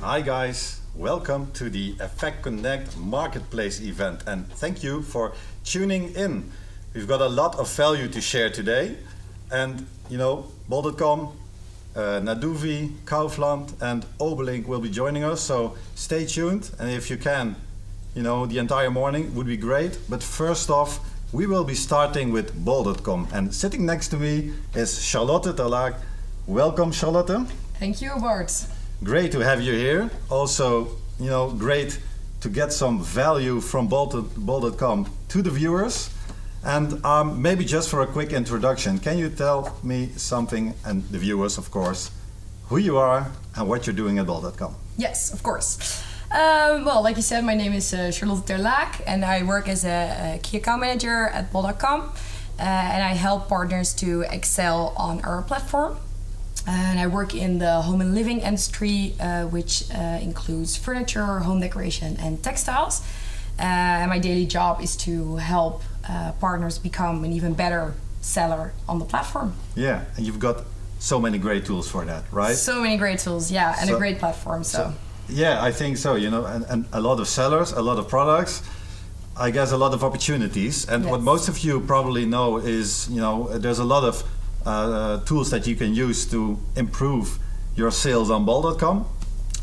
Hi guys, welcome to the EffectConnect Marketplace event and thank you for tuning in. We've got a lot of value to share today and Bol.com, Naduvi, Kaufland and Obelink will be joining us, so stay tuned, and if you can, the entire morning would be great. But first off, we will be starting with Bol.com, and sitting next to me is Charlotte Terlaak. Welcome, Charlotte. Thank you, Bart. Great to have you here. Also, great to get some value from Bol.com to the viewers. And maybe just for a quick introduction, can you tell me something, and the viewers, of course, who you are and what you're doing at Bol.com? Yes, of course. Well, like you said, my name is Charlotte Terlaak, and I work as a key account manager at Bol.com. And I help partners to excel on our platform. And I work in the home and living industry, which includes furniture, home decoration, and textiles. And my daily job is to help partners become an even better seller on the platform. Yeah, and you've got so many great tools for that, right? So many great tools, yeah, and a great platform. So yeah, I think so. And a lot of sellers, a lot of products. I guess a lot of opportunities. And what most of you probably know is, there's a lot of tools that you can use to improve your sales on Bol.com.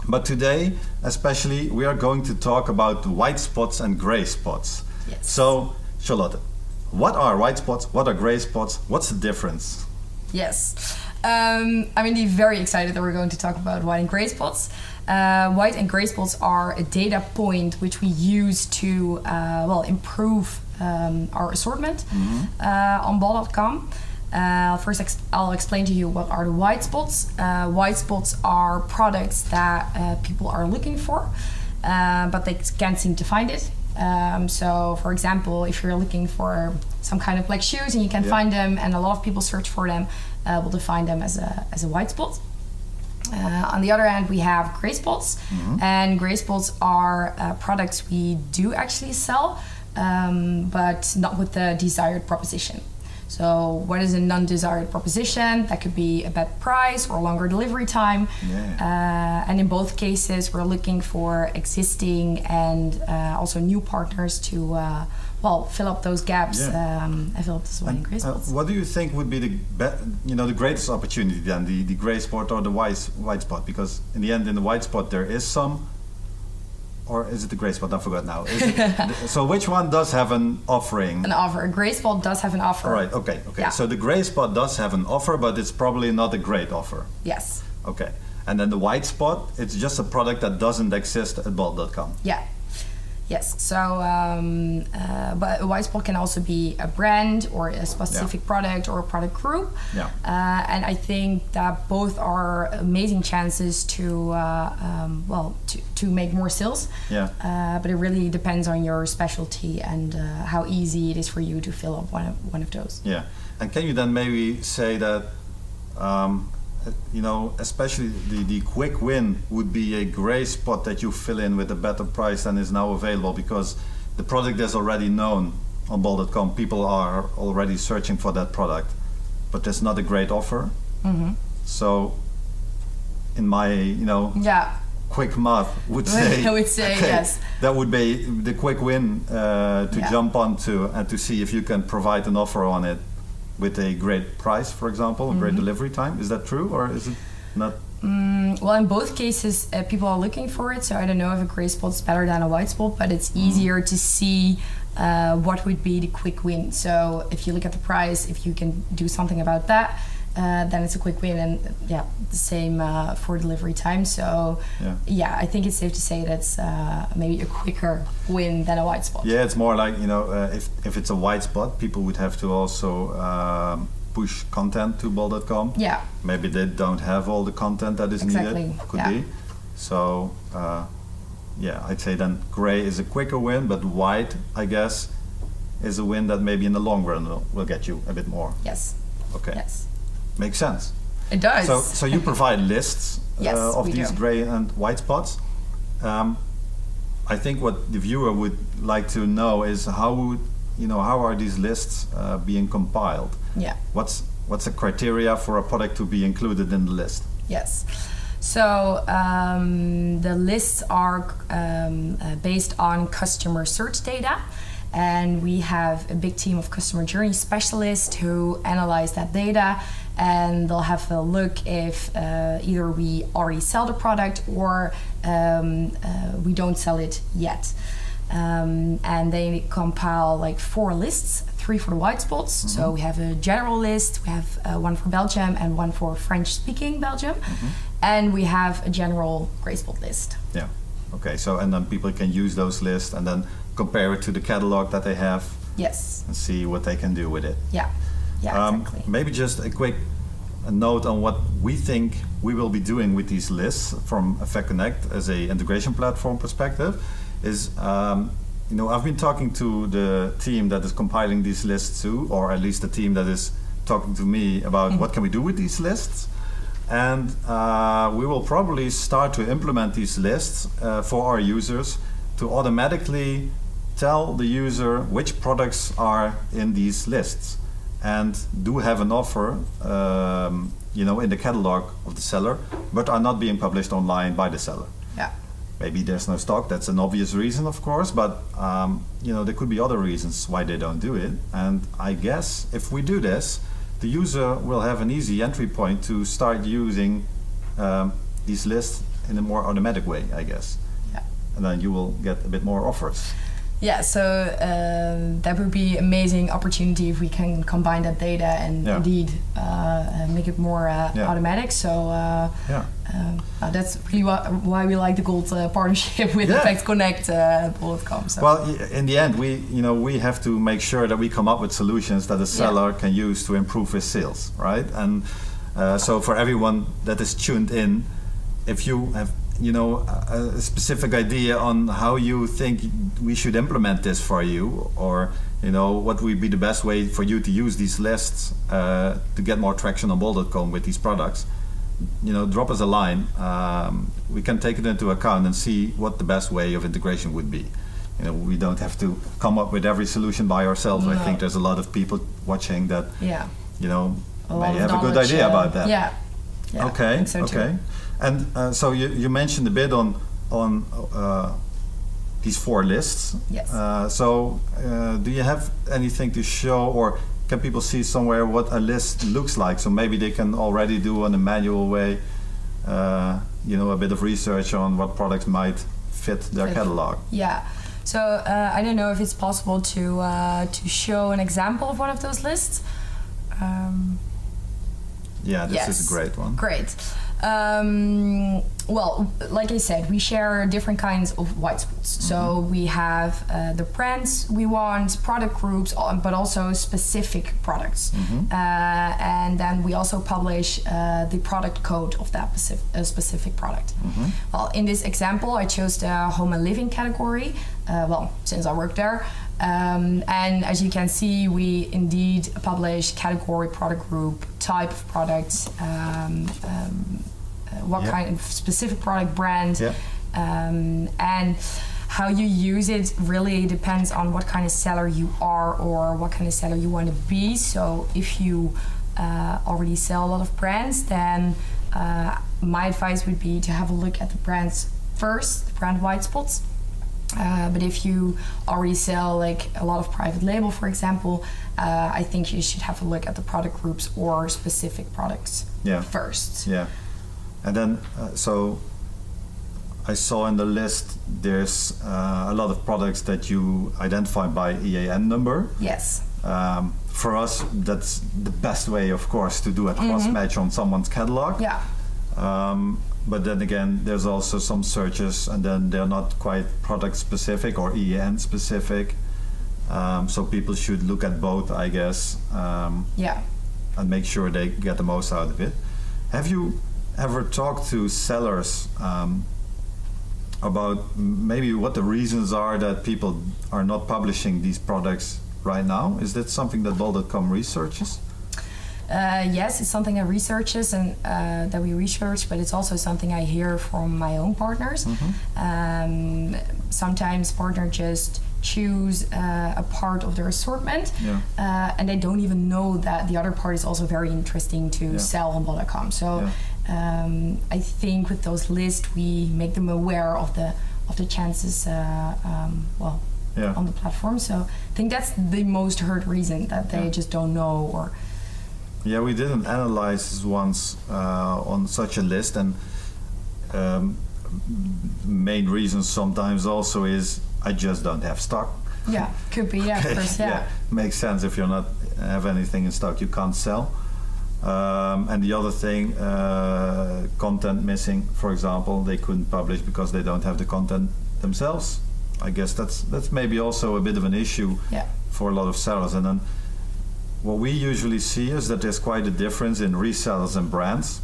But today, especially, we are going to talk about white spots and gray spots. Yes. So, Charlotte, what are white spots? What are gray spots? What's the difference? Yes. I'm indeed very excited that we're going to talk about white and gray spots. White and gray spots are a data point which we use to improve our assortment on Bol.com. First, I'll explain to you what are the white spots. White spots are products that people are looking for, but they can't seem to find it. So, for example, if you're looking for some kind of black shoes and you can find them, and a lot of people search for them, we'll define them as a white spot. On the other hand, we have gray spots, and gray spots are products we do actually sell, but not with the desired proposition. So what is a non-desired proposition? That could be a bad price or longer delivery time. Yeah. And in both cases, we're looking for existing and also new partners to fill up those gaps and fill up this white and gray spots. What do you think would be the greatest opportunity then, the gray spot or the white spot? Because in the end, in the white spot, there is some. Or is it the gray spot? I forgot now. So which one does have an offering? An offer. A gray spot does have an offer. All right. Okay. Yeah. So the gray spot does have an offer, but it's probably not a great offer. Yes. Okay. And then the white spot, it's just a product that doesn't exist at Bol.com. Yeah. Yes. So, but a white spot can also be a brand or a specific product or a product group. Yeah. And I think that both are amazing chances to make more sales. Yeah. But it really depends on your specialty and how easy it is for you to fill up one of those. Yeah. And can you then maybe say that? Especially the quick win would be a gray spot that you fill in with a better price than is now available, because the product is already known on Bol.com. People are already searching for that product, but there's not a great offer. So in my quick math would say, I would say okay, yes, that would be the quick win to jump onto and to see if you can provide an offer on it with a great price, for example, a great delivery time. Is that true, or is it not? Well, in both cases, people are looking for it. So I don't know if a gray spot is better than a white spot, but it's easier to see what would be the quick win. So if you look at the price, if you can do something about that, then it's a quick win. And the same for delivery time. So I think it's safe to say that's maybe a quicker win than a white spot. Yeah, it's more like, if it's a white spot, people would have to also push content to Bol.com. Yeah. Maybe they don't have all the content that is needed. Could be. So I'd say then gray is a quicker win, but white, I guess, is a win that maybe in the long run will get you a bit more. Yes. Okay. Yes. Makes sense. It does. So you provide lists of these gray and white spots. I think what the viewer would like to know is how are these lists being compiled? Yeah. What's the criteria for a product to be included in the list? Yes. So the lists are based on customer search data. And we have a big team of customer journey specialists who analyze that data, and they'll have a look if either we already sell the product or we don't sell it yet. And they compile like 4 lists, 3 for the white spots. Mm-hmm. So we have a general list, we have one for Belgium and one for French-speaking Belgium, mm-hmm. and we have a general gray spot list. Yeah. Okay. So and then people can use those lists and then compare it to the catalog that they have. Yes. And see what they can do with it. Yeah. Yeah. Exactly. Maybe just a quick note on what we think we will be doing with these lists from EffectConnect as a integration platform perspective. Is I've been talking to the team that is compiling these lists too, or at least the team that is talking to me about mm-hmm. what can we do with these lists. And we will probably start to implement these lists for our users to automatically tell the user which products are in these lists and do have an offer in the catalog of the seller, but are not being published online by the seller. Yeah. Maybe there's no stock, that's an obvious reason, of course, but there could be other reasons why they don't do it. And I guess if we do this, the user will have an easy entry point to start using these lists in a more automatic way, I guess. Yeah. And then you will get a bit more offers. Yeah, so that would be amazing opportunity if we can combine that data and indeed make it more automatic. So that's really why we like the gold partnership with EffectConnect .com. So. Well, in the end, we have to make sure that we come up with solutions that a seller can use to improve his sales, right? And so for everyone that is tuned in, if you have a specific idea on how you think we should implement this for you, or what would be the best way for you to use these lists to get more traction on bol.com with these products, drop us a line. We can take it into account and see what the best way of integration would be. We don't have to come up with every solution by ourselves. No. I think there's a lot of people watching that may have a good idea about that. Yeah. Okay. I think so too. Okay. And so you mentioned a bit on these 4 lists. Yes. Do you have anything to show, or can people see somewhere what a list looks like? So maybe they can already do in a manual way, a bit of research on what products might fit their catalog. Yeah. So I don't know if it's possible to show an example of one of those lists. This is a great one. Great. Well, like I said, we share different kinds of white spots. Mm-hmm. So we have the brands we want, product groups, but also specific products. Mm-hmm. And then we also publish the product code of that specific product. Mm-hmm. Well, in this example, I chose the home and living category, since I work there. And as you can see, we indeed publish category, product group, type of products, what kind of specific product brand, and how you use it really depends on what kind of seller you are or what kind of seller you want to be. So if you already sell a lot of brands, then my advice would be to have a look at the brands first, the brand white spots. But if you already sell like a lot of private label, for example, I think you should have a look at the product groups or specific products first. Yeah. And then, so I saw in the list there's a lot of products that you identify by EAN number. Yes. For us, that's the best way, of course, to do a cross-match on someone's catalog. Yeah. But then again, there's also some searches, and then they're not quite product-specific or EAN-specific. So people should look at both, I guess, and make sure they get the most out of it. Have you ever talked to sellers about maybe what the reasons are that people are not publishing these products right now? Is that something that bol.com researches? Yes, it's something I researches and that we research, but it's also something I hear from my own partners. Mm-hmm. Sometimes partners just choose a part of their assortment, and they don't even know that the other part is also very interesting to sell on bol.com. So I think with those lists we make them aware of the chances on the platform. So I think that's the most heard reason, that they just don't know. Or we didn't analyze once on such a list, and main reason sometimes also is I just don't have stock. Yeah, could be. Yeah, of course. Yeah, makes sense. If you're not have anything in stock, you can't sell. And the other thing, content missing, for example, they couldn't publish because they don't have the content themselves. I guess that's maybe also a bit of an issue for a lot of sellers. And then what we usually see is that there's quite a difference in resellers and brands.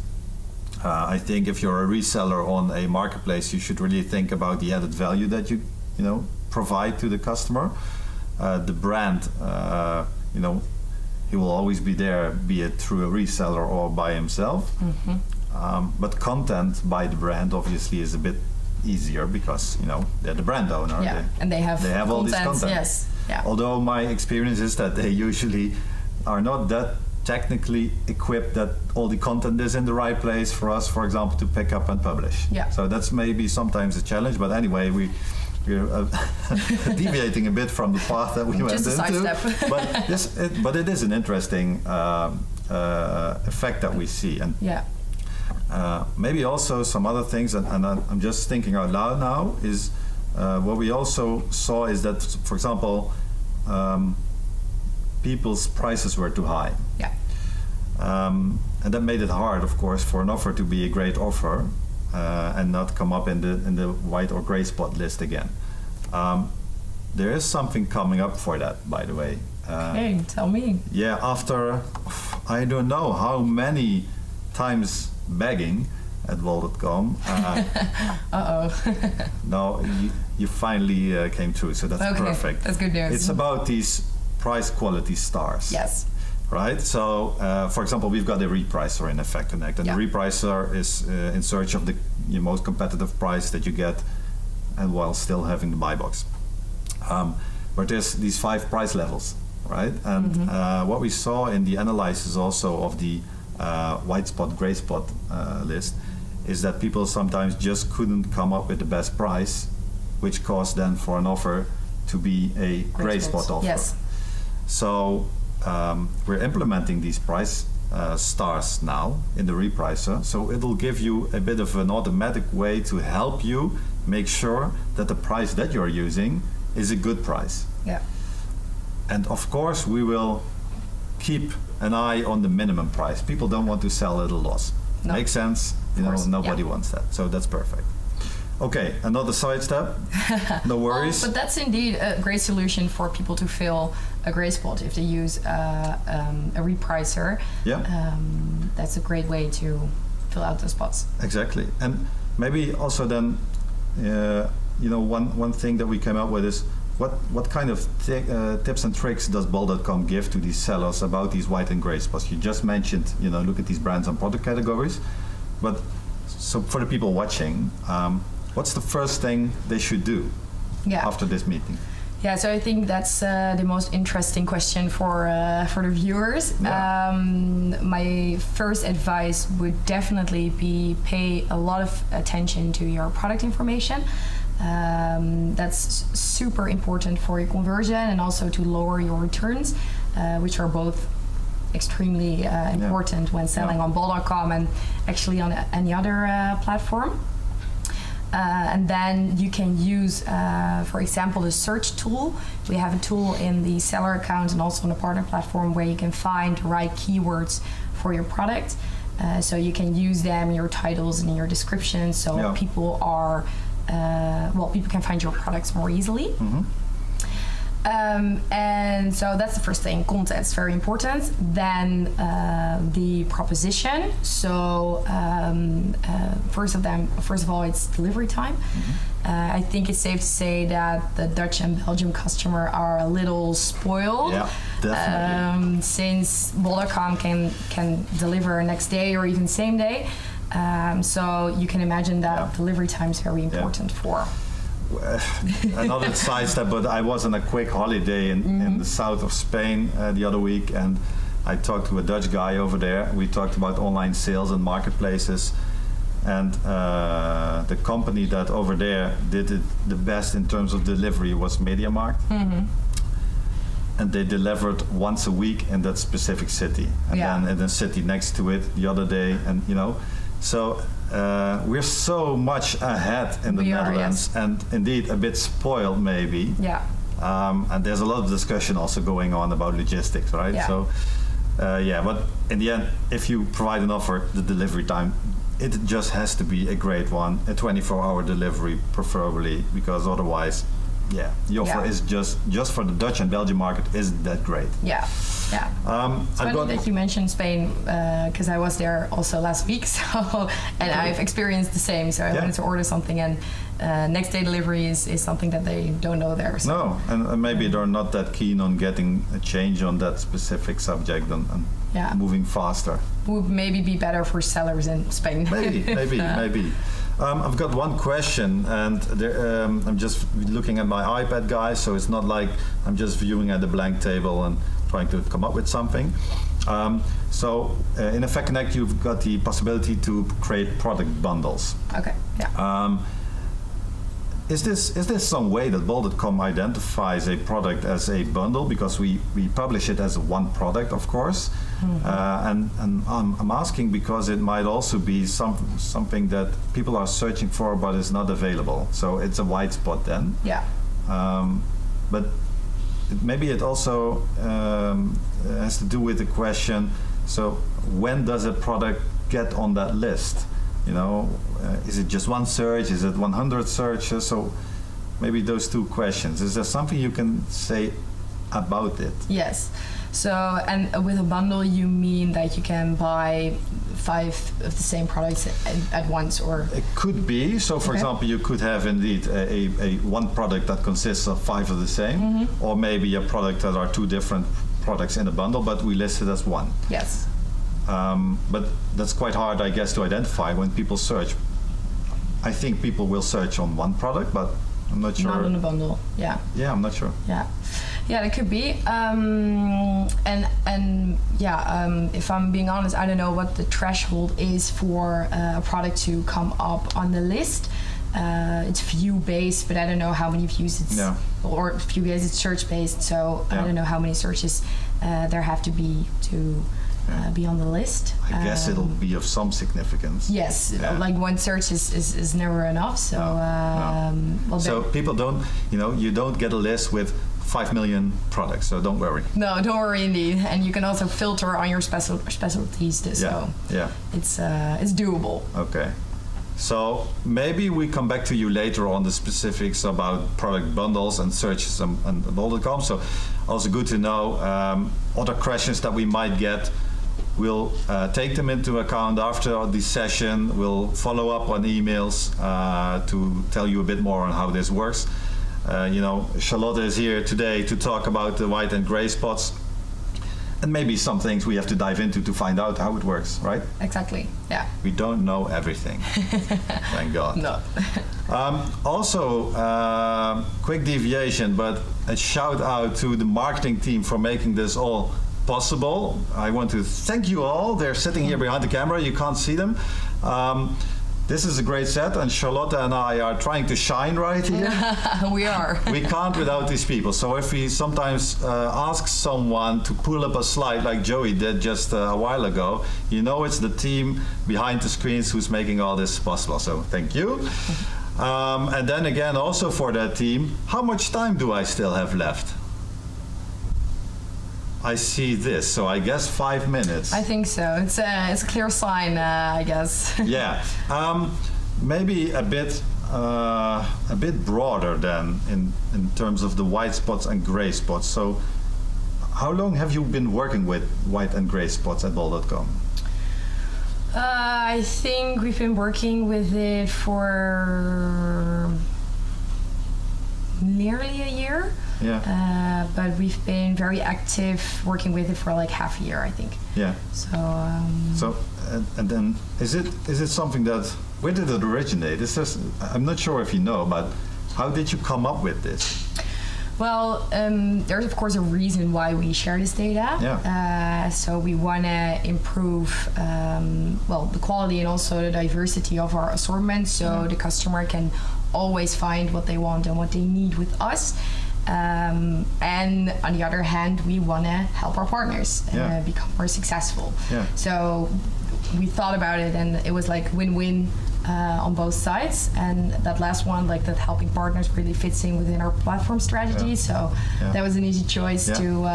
I think if you're a reseller on a marketplace, you should really think about the added value that you provide to the customer. The brand, he will always be there, be it through a reseller or by himself. But content by the brand obviously is a bit easier because they're the brand owner. Yeah, and they have all this content. Yes. Yeah. Although my experience is that they usually are not that technically equipped that all the content is in the right place for us, for example, to pick up and publish. Yeah. So that's maybe sometimes a challenge, but anyway, we're deviating a bit from the path that we went into. Just a sidestep. but it is an interesting effect that we see. And maybe also some other things, and I'm just thinking out loud now, is what we also saw is that, for example, people's prices were too high. Yeah. And that made it hard, of course, for an offer to be a great offer and not come up in the white or gray spot list again. There is something coming up for that, by the way. Okay, tell me. Yeah, after I don't know how many times begging at Bol.com. No, you finally came through, so that's perfect. That's good news. It's about these price quality stars. Yes. Right? So, for example, we've got a repricer in EffectConnect, and the repricer is in search of the most competitive price that you get, and while still having the buy box. But there's these 5 price levels, right? And what we saw in the analysis also of the white spot, gray spot list is that people sometimes just couldn't come up with the best price, which caused then for an offer to be a gray spot offer. Yes. So we're implementing these price stars now in the repricer, so it'll give you a bit of an automatic way to help you make sure that the price that you're using is a good price. Yeah. And of course we will keep an eye on the minimum price. People don't want to sell at a loss. No. Makes sense. Nobody wants that. So that's perfect. Okay, another side step. No worries. But that's indeed a great solution for people to fill a gray spot if they use a repricer. Yeah. That's a great way to fill out those spots. Exactly. And maybe also then, one thing that we came up with is what kind of tips and tricks does Bol.com give to these sellers about these white and gray spots? You just mentioned, look at these brands and product categories, but so for the people watching, what's the first thing they should do after this meeting? Yeah, so I think that's the most interesting question for the viewers. Yeah. My first advice would definitely be pay a lot of attention to your product information. That's super important for your conversion and also to lower your returns, which are both extremely important when selling on Bol.com and actually on any other platform. And then you can use, for example, the search tool. We have a tool in the seller account and also on the partner platform where you can find the right keywords for your product. So you can use them in your titles and in your descriptions, so people are, people can find your products more easily. Mm-hmm. And so that's the first thing. Content is very important. Then the proposition. So first of all, it's delivery time. Mm-hmm. I think it's safe to say that the Dutch and Belgian customer are a little spoiled. Yeah, definitely. Since Bol.com can deliver next day or even same day. So you can imagine that delivery time is very important for. Another side step, but I was on a quick holiday in the south of Spain the other week, and I talked to a Dutch guy over there. We talked about online sales and marketplaces. And the company that over there did it the best in terms of delivery was MediaMarkt. Mm-hmm. And they delivered once a week in that specific city. And then in the city next to it the other day. And, you know, so we're so much ahead in the Netherlands. And indeed a bit spoiled maybe. Yeah. And there's a lot of discussion also going on about logistics, right? Yeah. So, but in the end, if you provide an offer, the delivery time, it just has to be a great one, a 24-hour delivery preferably, because otherwise, the offer is just for the Dutch and Belgian market isn't that great. Yeah. It's funny that you mentioned Spain, because I was there also last week, and I've experienced the same. So I wanted to order something, and next day delivery is something that they don't know there. So. No, and maybe they're not that keen on getting a change on that specific subject and moving faster. Would maybe be better for sellers in Spain. Maybe. I've got one question, and I'm just looking at my iPad, guys, so it's not like I'm just viewing at a blank table and trying to come up with something. So in EffectConnect, you've got the possibility to create product bundles. Okay, yeah. Is there some way that Bol.com identifies a product as a bundle? Because we publish it as one product, of course. Mm-hmm. And I'm asking because it might also be something that people are searching for but is not available. So it's a white spot then. Yeah. But maybe it also has to do with the question, so when does a product get on that list? You know, is it just one search? Is it 100 searches? So maybe those two questions. Is there something you can say about it? Yes. So, and with a bundle, you mean that you can buy 5 of the same products at once, or? It could be. So, for example, you could have indeed a one product that consists of 5 of the same, or maybe a product that are 2 different products in a bundle, but we list it as one. Yes. But that's quite hard, I guess, to identify when people search. I think people will search on one product, but I'm not sure. Not in a bundle, yeah. Yeah, I'm not sure. Yeah, that could be. If I'm being honest, I don't know what the threshold is for a product to come up on the list. It's view based, but I don't know how many views it's, or view based, it's search based. So I don't know how many searches there have to be to be on the list. I guess it'll be of some significance. Yes, like one search is never enough. So, well, so people don't, you don't get a list with 5 million products, so don't worry. No, don't worry indeed. And you can also filter on your specialties, so it's doable. Okay. So maybe we come back to you later on the specifics about product bundles and searches and Bol.com. So also good to know other questions that we might get. We'll take them into account after the session. We'll follow up on emails to tell you a bit more on how this works. Charlotte is here today to talk about the white and gray spots. And maybe some things we have to dive into to find out how it works, right? Exactly, yeah. We don't know everything, thank God. No. Also, quick deviation, but a shout out to the marketing team for making this all possible. I want to thank you all. They're sitting here behind the camera, you can't see them. This is a great set, and Charlotte and I are trying to shine right here. We are. We can't without these people. So if we sometimes ask someone to pull up a slide like Joey did just a while ago, it's the team behind the screens who's making all this possible. So thank you. And then again, also for that team, how much time do I still have left? I see this, so I guess 5 minutes. I think so. It's a clear sign, I guess. Yeah, maybe a bit broader than in terms of the white spots and gray spots. So, how long have you been working with white and gray spots at Bol.com? I think we've been working with it for nearly a year. Yeah. But we've been very active working with it for like half a year, I think. Yeah. So. And then is it something that, where did it originate? I'm not sure if you know, but how did you come up with this? Well, there's of course a reason why we share this data. Yeah. So we want to improve, the quality and also the diversity of our assortment, so the customer can always find what they want and what they need with us. And on the other hand, we want to help our partners become more successful. Yeah. So we thought about it, and it was like win-win on both sides. And that last one, like that helping partners, really fits in within our platform strategy. So that was an easy choice to,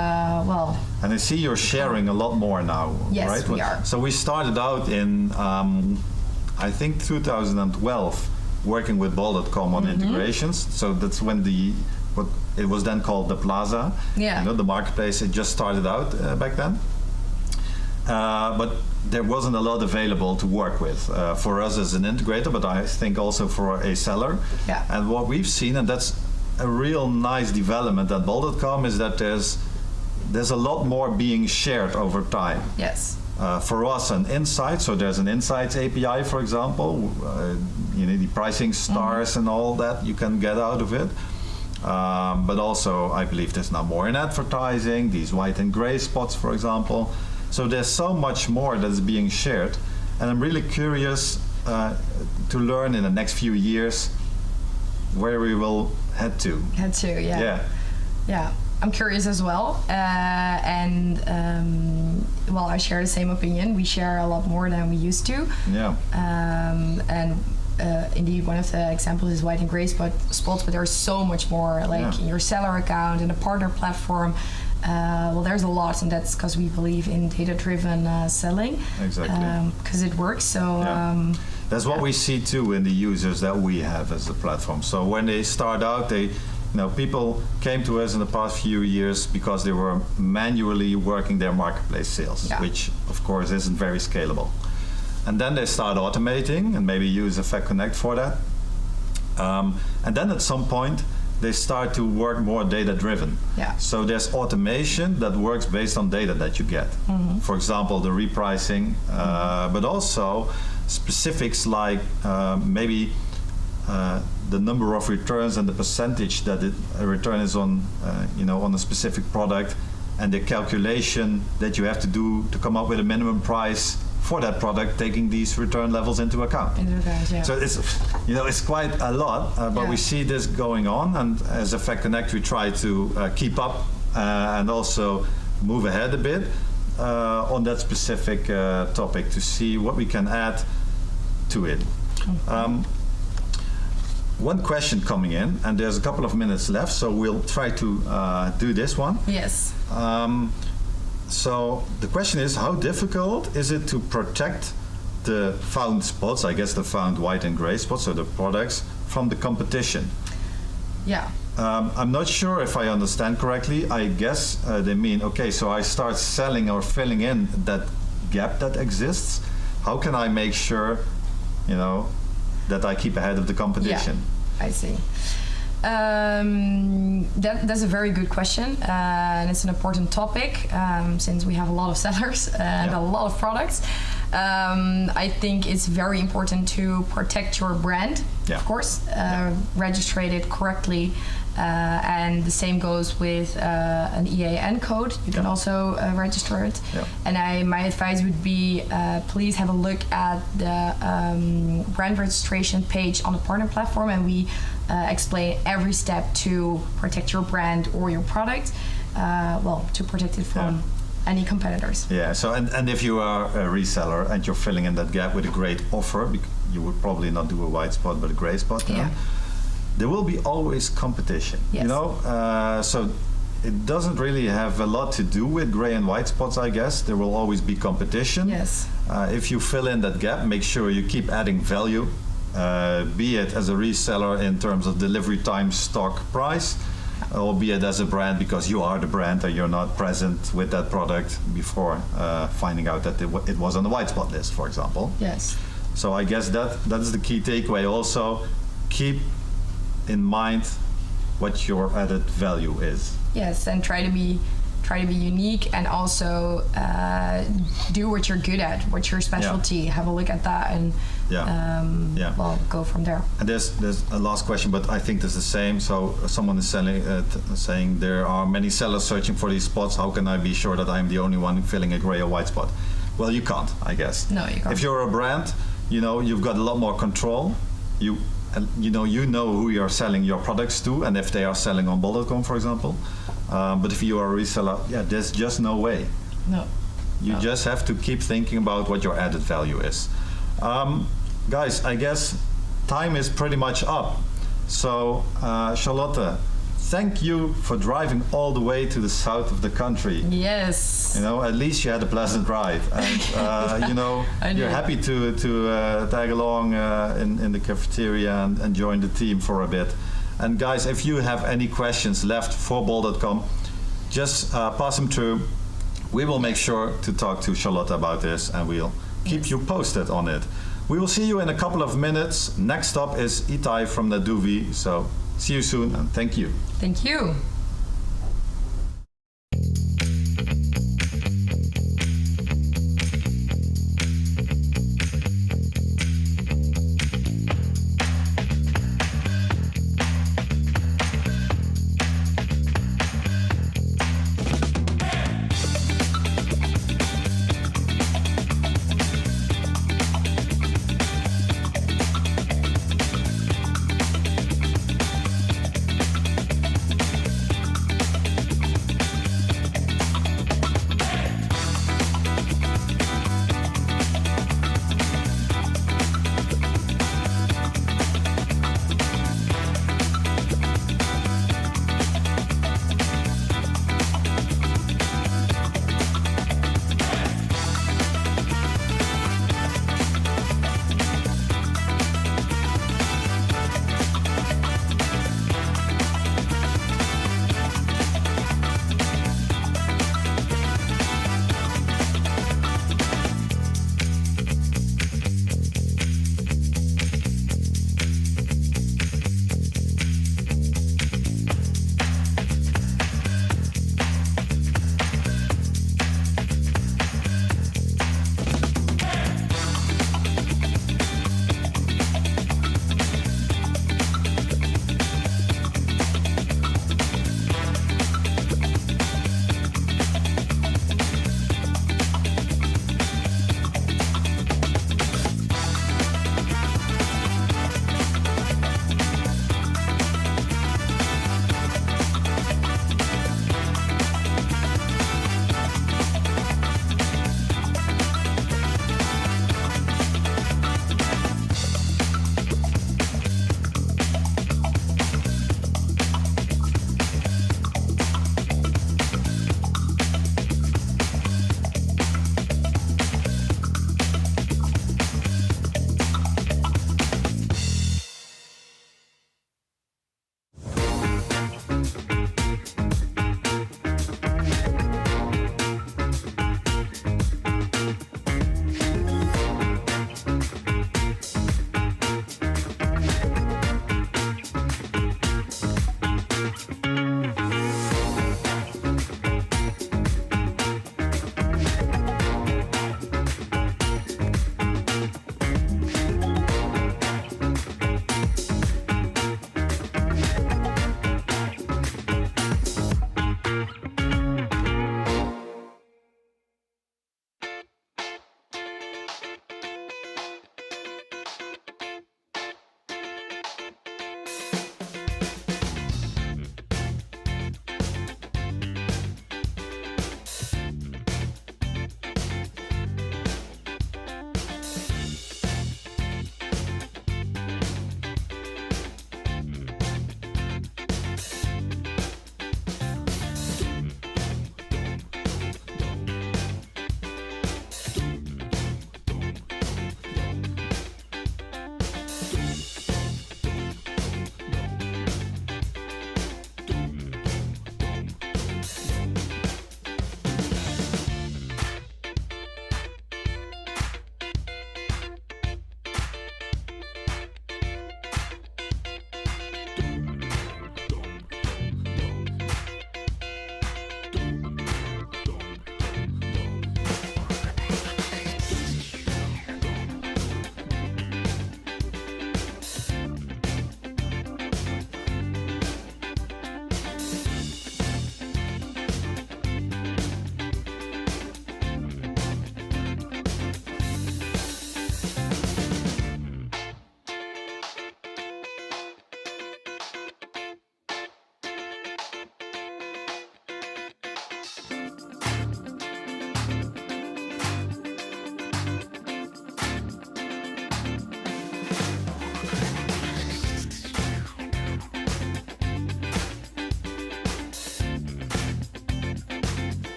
And I see you're sharing a lot more now, yes, right? We are. So we started out in, I think 2012, working with Bol.com on integrations. So that's when what it was then called the Plaza. Yeah. You know, the marketplace, it just started out back then. But there wasn't a lot available to work with for us as an integrator, but I think also for a seller. Yeah. And what we've seen, and that's a real nice development at Bol.com, is that there's a lot more being shared over time. Yes. For us, an insight, so there's an insights API, for example, the pricing stars and all that you can get out of it. But also, I believe there's now more in advertising, these white and gray spots, for example. So there's so much more that is being shared. And I'm really curious to learn in the next few years where we will head to. Yeah. I'm curious as well. I share the same opinion. We share a lot more than we used to. Yeah. Indeed, one of the examples is white and gray spots, but there's so much more, in your seller account, in a partner platform. There's a lot, and that's because we believe in data-driven selling. Exactly. Because it works. So that's what we see too in the users that we have as a platform. So when they start out, people came to us in the past few years because they were manually working their marketplace sales, which of course isn't very scalable. And then they start automating and maybe use EffectConnect for that. And then at some point, they start to work more data-driven. Yeah. So there's automation that works based on data that you get. For example, the repricing, but also specifics like maybe the number of returns and the percentage that a return is on, on a specific product, and the calculation that you have to do to come up with a minimum price for that product, taking these return levels into account. So it's quite a lot, but we see this going on, and as EffectConnect we try to keep up and also move ahead a bit on that specific topic to see what we can add to it. One question coming in, and there's a couple of minutes left, so we'll try to do this one. Yes. So the question is, how difficult is it to protect the found spots, I guess the found white and gray spots, so the products, from the competition? Yeah. I'm not sure if I understand correctly. I guess they mean, okay, so I start selling or filling in that gap that exists. How can I make sure, that I keep ahead of the competition? Yeah, I see. That's a very good question, and it's an important topic since we have a lot of sellers and a lot of products. I think it's very important to protect your brand, of course, register it correctly, and the same goes with an EAN code. You can also register it. And my advice would be please have a look at the brand registration page on the partner platform, and we explain every step to protect your brand or your product, to protect it from any competitors. So and if you are a reseller and you're filling in that gap with a great offer, you would probably not do a white spot but a gray spot. There will be always competition. So it doesn't really have a lot to do with gray and white spots, I guess. There will always be competition. If you fill in that gap, make sure you keep adding value, be it as a reseller in terms of delivery time, stock, price, or be it as a brand because you are the brand and you're not present with that product before finding out that it was on the white spot list, for example. So I guess that is the key takeaway. Also, keep in mind what your added value is. And try to be unique, and also do what you're good at, what's your specialty. Have a look at that and well, go from there. And there's a last question, but I think this is the same. So someone is saying there are many sellers searching for these spots. How can I be sure that I'm the only one filling a gray or white spot? Well, you can't, I guess. No, you can't. If you're a brand, you've got a lot more control. You know who you're selling your products to, and if they are selling on bol.com, for example. But if you are a reseller, there's just no way. No. You just have to keep thinking about what your added value is. Guys, I guess time is pretty much up. So, Charlotte, thank you for driving all the way to the south of the country. Yes. At least you had a pleasant ride, and you're happy to tag along in the cafeteria and join the team for a bit. And guys, if you have any questions left for bol.com, just pass them through. We will make sure to talk to Charlotte about this, and we'll keep you posted on it. We will see you in a couple of minutes. Next up is Itai from Naduvi. So see you soon, and thank you. Thank you.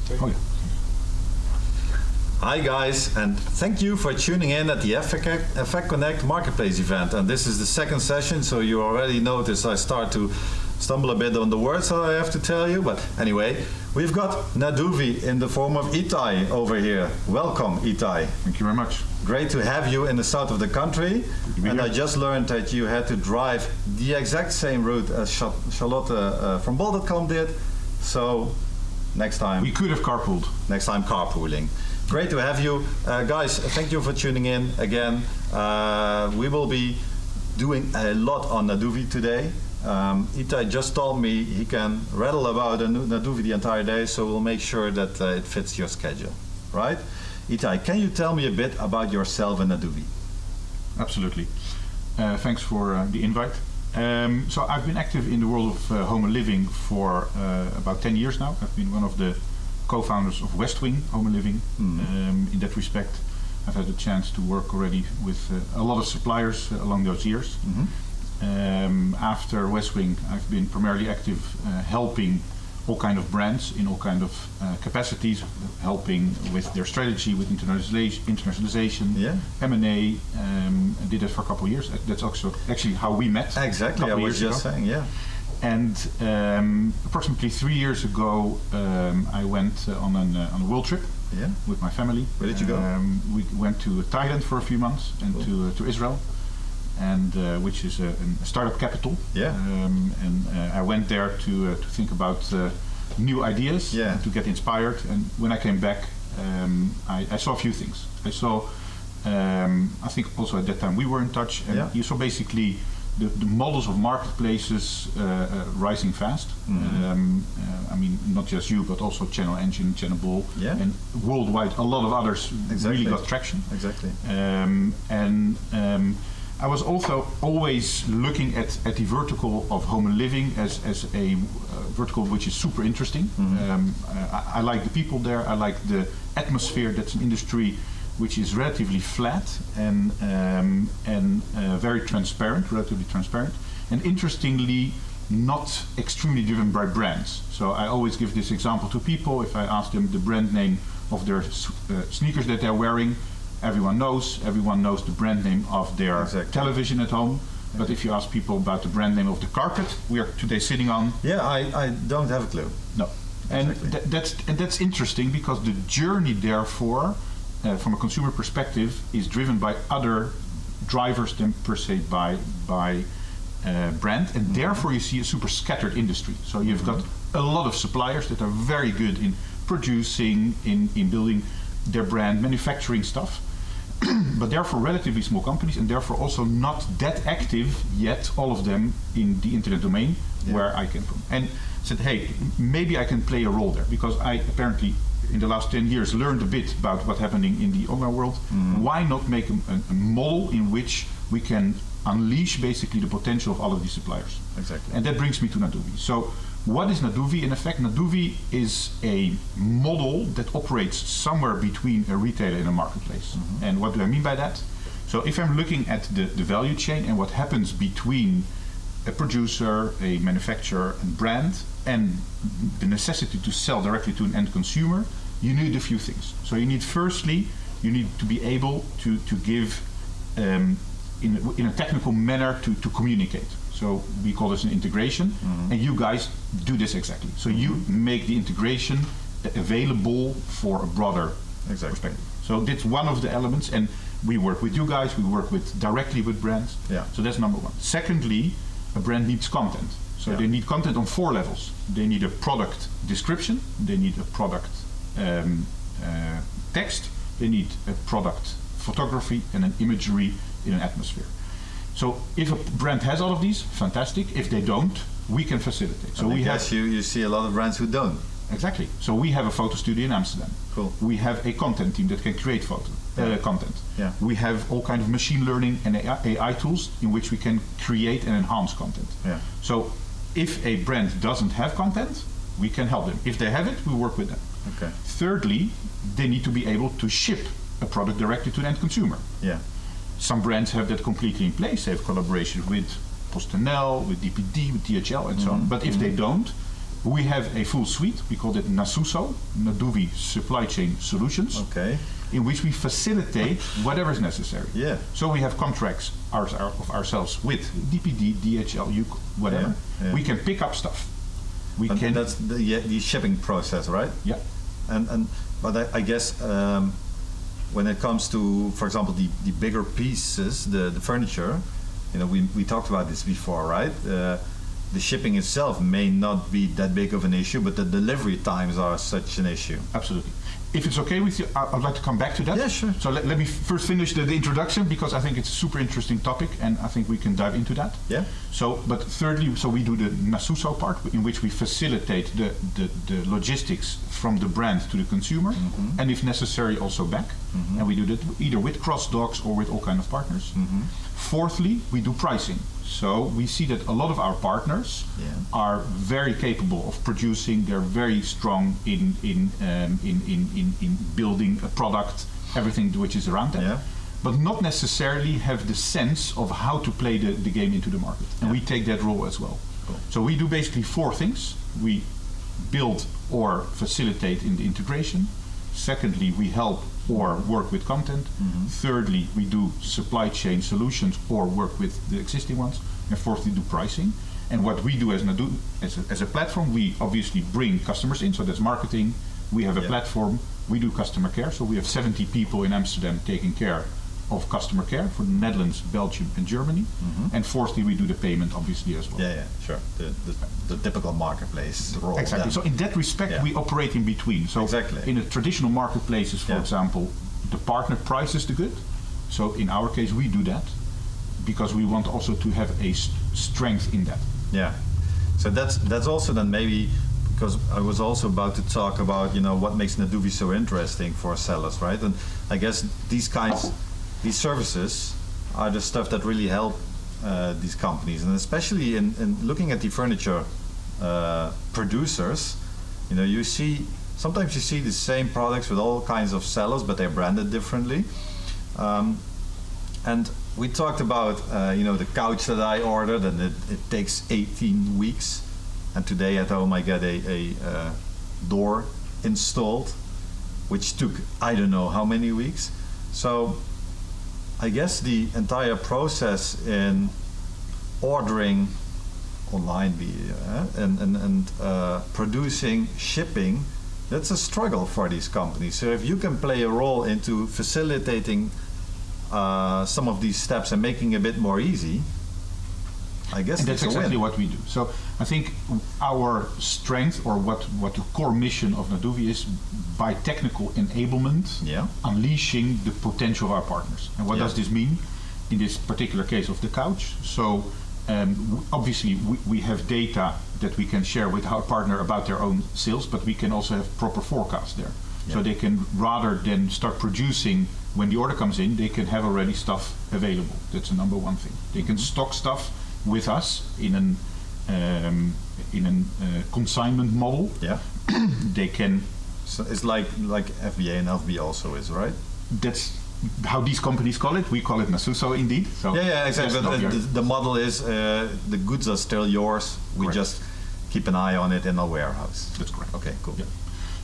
Oh, yeah. Hi guys, and thank you for tuning in at the EffectConnect Marketplace event. And this is the second session, so you already noticed I start to stumble a bit on the words that I have to tell you. But anyway, we've got Naduvi in the form of Itai over here. Welcome, Itai. Thank you very much. Great to have you in the south of the country. And I just learned that you had to drive the exact same route as Charlotte from Bol.com did. So next time. We could have carpooled. Next time carpooling. Great to have you. Guys, thank you for tuning in again. We will be doing a lot on Naduvi today. Itai just told me he can rattle about Naduvi the entire day, so we'll make sure that it fits your schedule. Right? Itai, can you tell me a bit about yourself and Naduvi? Absolutely. Thanks for the invite. So I've been active in the world of home and living for about 10 years now. I've been one of the co-founders of Westwing Home and Living. In that respect, I've had the chance to work already with a lot of suppliers along those years. After Westwing, I've been primarily active helping all kind of brands in all kind of capacities, helping with their strategy, with internationalization, M&A. I did that for a couple of years. That's also actually how we met. Exactly, I was just saying, yeah. And approximately 3 years ago, I went on a world trip with my family. Where did you go? We went to Thailand for a few months and to Israel, and which is a startup capital. And I went there to think about new ideas, and to get inspired. And when I came back, I saw a few things. I saw, I think also at that time we were in touch, and you saw basically the models of marketplaces rising fast. I mean, not just you, but also Channel Engine, Channel Ball, and worldwide a lot of others really got traction. I was also always looking at the vertical of home and living as a vertical which is super interesting. I like the people there. I like the atmosphere. That's an industry which is relatively flat and very transparent, relatively transparent, and interestingly not extremely driven by brands. So I always give this example to people. If I ask them the brand name of their sneakers that they're wearing, everyone knows the brand name of their television at home. But if you ask people about the brand name of the carpet we are today sitting on, I don't have a clue. No, and that's interesting because the journey, therefore, from a consumer perspective, is driven by other drivers than per se by brand, and therefore you see a super scattered industry. So you've got a lot of suppliers that are very good in producing, in building their brand, manufacturing stuff, but therefore relatively small companies, and therefore also not that active yet, all of them, in the internet domain where I came from. And said, hey, maybe I can play a role there, because I apparently in the last 10 years learned a bit about what's happening in the online world. Why not make a model in which we can unleash basically the potential of all of these suppliers? And that brings me to Naduvi. So what is Naduvi? In effect, Naduvi is a model that operates somewhere between a retailer and a marketplace. And what do I mean by that? So if I'm looking at the value chain and what happens between a producer, a manufacturer, and brand, and the necessity to sell directly to an end consumer, you need a few things. So you need, firstly, you need to be able to give in a technical manner to communicate. So we call this an integration, and you guys do this exactly. So you make the integration available for a broader perspective. So that's one of the elements, and we work with you guys, we work directly with brands. So that's number one. Secondly, a brand needs content. So they need content on 4 levels. They need a product description, they need a product text, they need a product photography, and an imagery in an atmosphere. So if a brand has all of these, fantastic. If they don't, we can facilitate. So we have you see a lot of brands who don't. Exactly. So we have a photo studio in Amsterdam. Cool. We have a content team that can create content. We have all kind of machine learning and AI tools in which we can create and enhance content. So if a brand doesn't have content, we can help them. If they have it, we work with them. Thirdly, they need to be able to ship a product directly to the end consumer. Some brands have that completely in place. They have collaboration with PostNL, with DPD, with DHL, and so on. But if they don't, We have a full suite. We call it NASUSO, Naduvi Supply Chain Solutions. Okay. In which we facilitate whatever is necessary. Yeah. So we have contracts of ourselves with DPD, DHL, whatever. Yeah. We can pick up stuff. That's the shipping process, right? Yeah. But I guess when it comes to, for example, the bigger pieces, the furniture, we talked about this before, right? The shipping itself may not be that big of an issue, but the delivery times are such an issue. Absolutely. If it's okay with you, I'd like to come back to that. Yeah, sure. So let me first finish the introduction, because I think it's a super interesting topic, and I think we can dive into that. Yeah. But thirdly, we do the NASUSO part, in which we facilitate the logistics from the brand to the consumer, and if necessary also back. And we do that either with cross docks or with all kind of partners. Fourthly, we do pricing. So we see that a lot of our partners are very capable of producing. They're very strong in building a product, everything which is around that, but not necessarily have the sense of how to play the game into the market. And we take that role as well. Cool. So we do basically four things. We build or facilitate in the integration. Secondly, we help or work with content. Thirdly, we do supply chain solutions or work with the existing ones. And fourthly, do pricing. And what we do as Naduvi, as a platform, we obviously bring customers in, so that's marketing. We have a platform, we do customer care, so we have 70 people in Amsterdam taking care of customer care for the Netherlands, Belgium and Germany. And fourthly, we do the payment obviously as well. Yeah, sure. The typical marketplace role. Exactly. So in that respect, we operate in between. So in a traditional marketplaces, for example, the partner prices the good. So in our case, we do that because we want also to have a strength in that. Yeah. So that's also then maybe, because I was also about to talk about what makes Naduvi so interesting for sellers, right? And I guess these services are the stuff that really help these companies, and especially in looking at the furniture producers, sometimes you see the same products with all kinds of sellers, but they're branded differently. And we talked about the couch that I ordered, and it takes 18 weeks. And today at home I get a door installed, which took I don't know how many weeks. So I guess the entire process in ordering online and producing, shipping, that's a struggle for these companies. So if you can play a role into facilitating some of these steps and making it a bit more easy, I guess and that's exactly what we do. So I think our strength, or what the core mission of Naduvi is, by technical enablement, unleashing the potential of our partners. And what does this mean? In this particular case of the couch, so obviously we have data that we can share with our partner about their own sales, but we can also have proper forecasts there. So they can, rather than start producing when the order comes in, they can have already stuff available. That's the number one thing. They can stock stuff with us in an consignment model. They can. So it's like FBA and LFB also is, right? That's how these companies call it. We call it NASUSO indeed. So exactly. But the model is the goods are still yours. We just keep an eye on it in our warehouse. That's correct. Okay, cool. Yeah.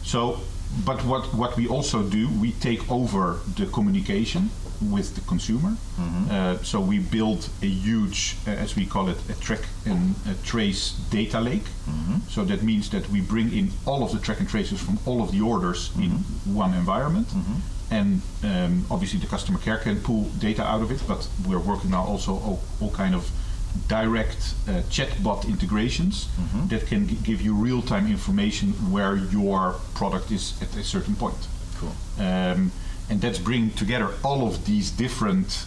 So, but what we also do, we take over the communication with the consumer. So we build a huge, as we call it, a track and a trace data lake. So that means that we bring in all of the track and traces from all of the orders in one environment. And obviously the customer care can pull data out of it, but we're working now also all kind of direct chatbot integrations that can give you real-time information where your product is at a certain point. Cool. And that's bringing together all of these different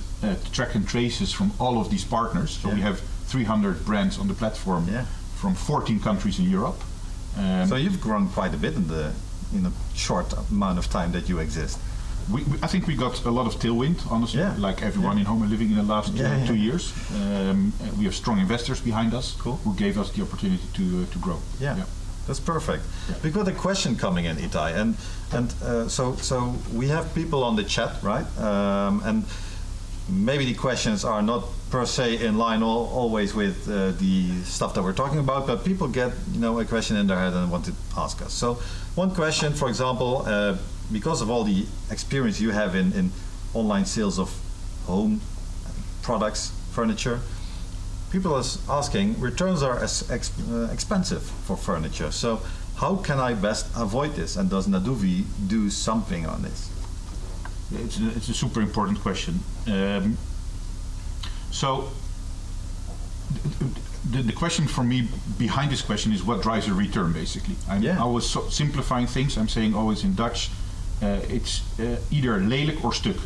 track and traces from all of these partners. So we have 300 brands on the platform from 14 countries in Europe. So you've grown quite a bit in a short amount of time that you exist. I think we got a lot of tailwind, honestly, like everyone in home and living in the last 2 years. We have strong investors behind us who gave us the opportunity to grow. That's perfect. We've got a question coming in, Itai, and so we have people on the chat, right? And maybe the questions are not per se in line always with the stuff that we're talking about, but people get a question in their head and want to ask us. So one question, for example, because of all the experience you have in online sales of home products, furniture, people are asking, returns are expensive for furniture. So how can I best avoid this? And does Naduvi do something on this? It's a super important question. So the question for me behind this question is what drives a return, basically. I'm always simplifying things. I'm saying always in Dutch, it's either lelijk or stuk.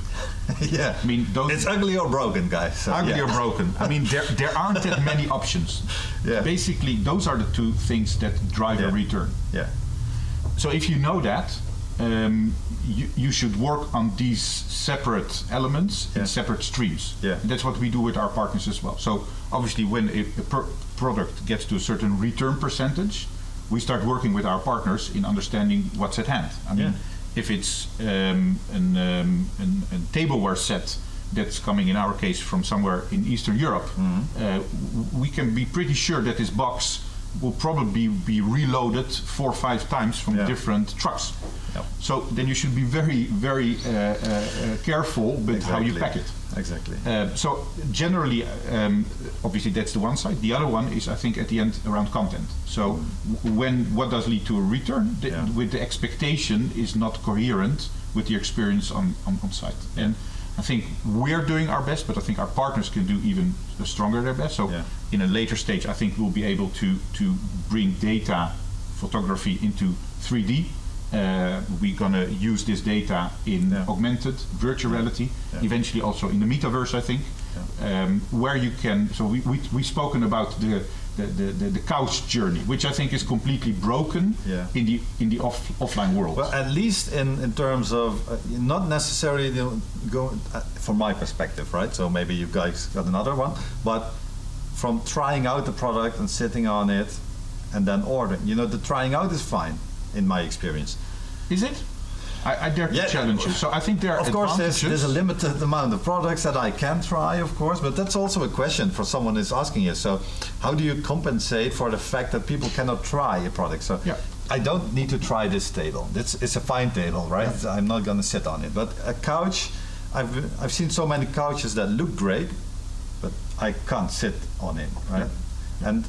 Yeah, I mean, it's ugly or broken, guys. So, ugly or broken. I mean, there aren't that many options. Yeah. Basically, those are the two things that drive a return. Yeah. So if you know that, you should work on these separate elements in separate streams. Yeah. And that's what we do with our partners as well. So obviously, when a product gets to a certain return percentage, we start working with our partners in understanding what's at hand. I mean, if it's a tableware set that's coming, in our case, from somewhere in Eastern Europe, we can be pretty sure that this box will probably be reloaded 4 or 5 times from different trucks. Yep. So then you should be very, very careful with how you pack it. Exactly. So generally, obviously that's the one side. The other one is, I think, at the end around content. So what does lead to a return? With the expectation is not coherent with the experience on site. And I think we're doing our best, but I think our partners can do even stronger their best. So in a later stage, I think we'll be able to bring data photography into 3D. We're going to use this data in augmented virtual reality, eventually also in the metaverse, I think, where you can. So we've spoken about the couch journey, which I think is completely broken in the offline world. Well, at least in terms of not necessarily from my perspective, right? So maybe you guys got another one, but from trying out the product and sitting on it and then ordering. The trying out is fine in my experience. Is it? I dare to challenge you. So I think there are of course advantages. there's a limited amount of products that I can try, of course, but that's also a question for someone who's asking you. So how do you compensate for the fact that people cannot try a product? So I don't need to try this table. It's a fine table, right? Yeah. I'm not going to sit on it. But a couch, I've seen so many couches that look great, but I can't sit on it, right? Yeah. And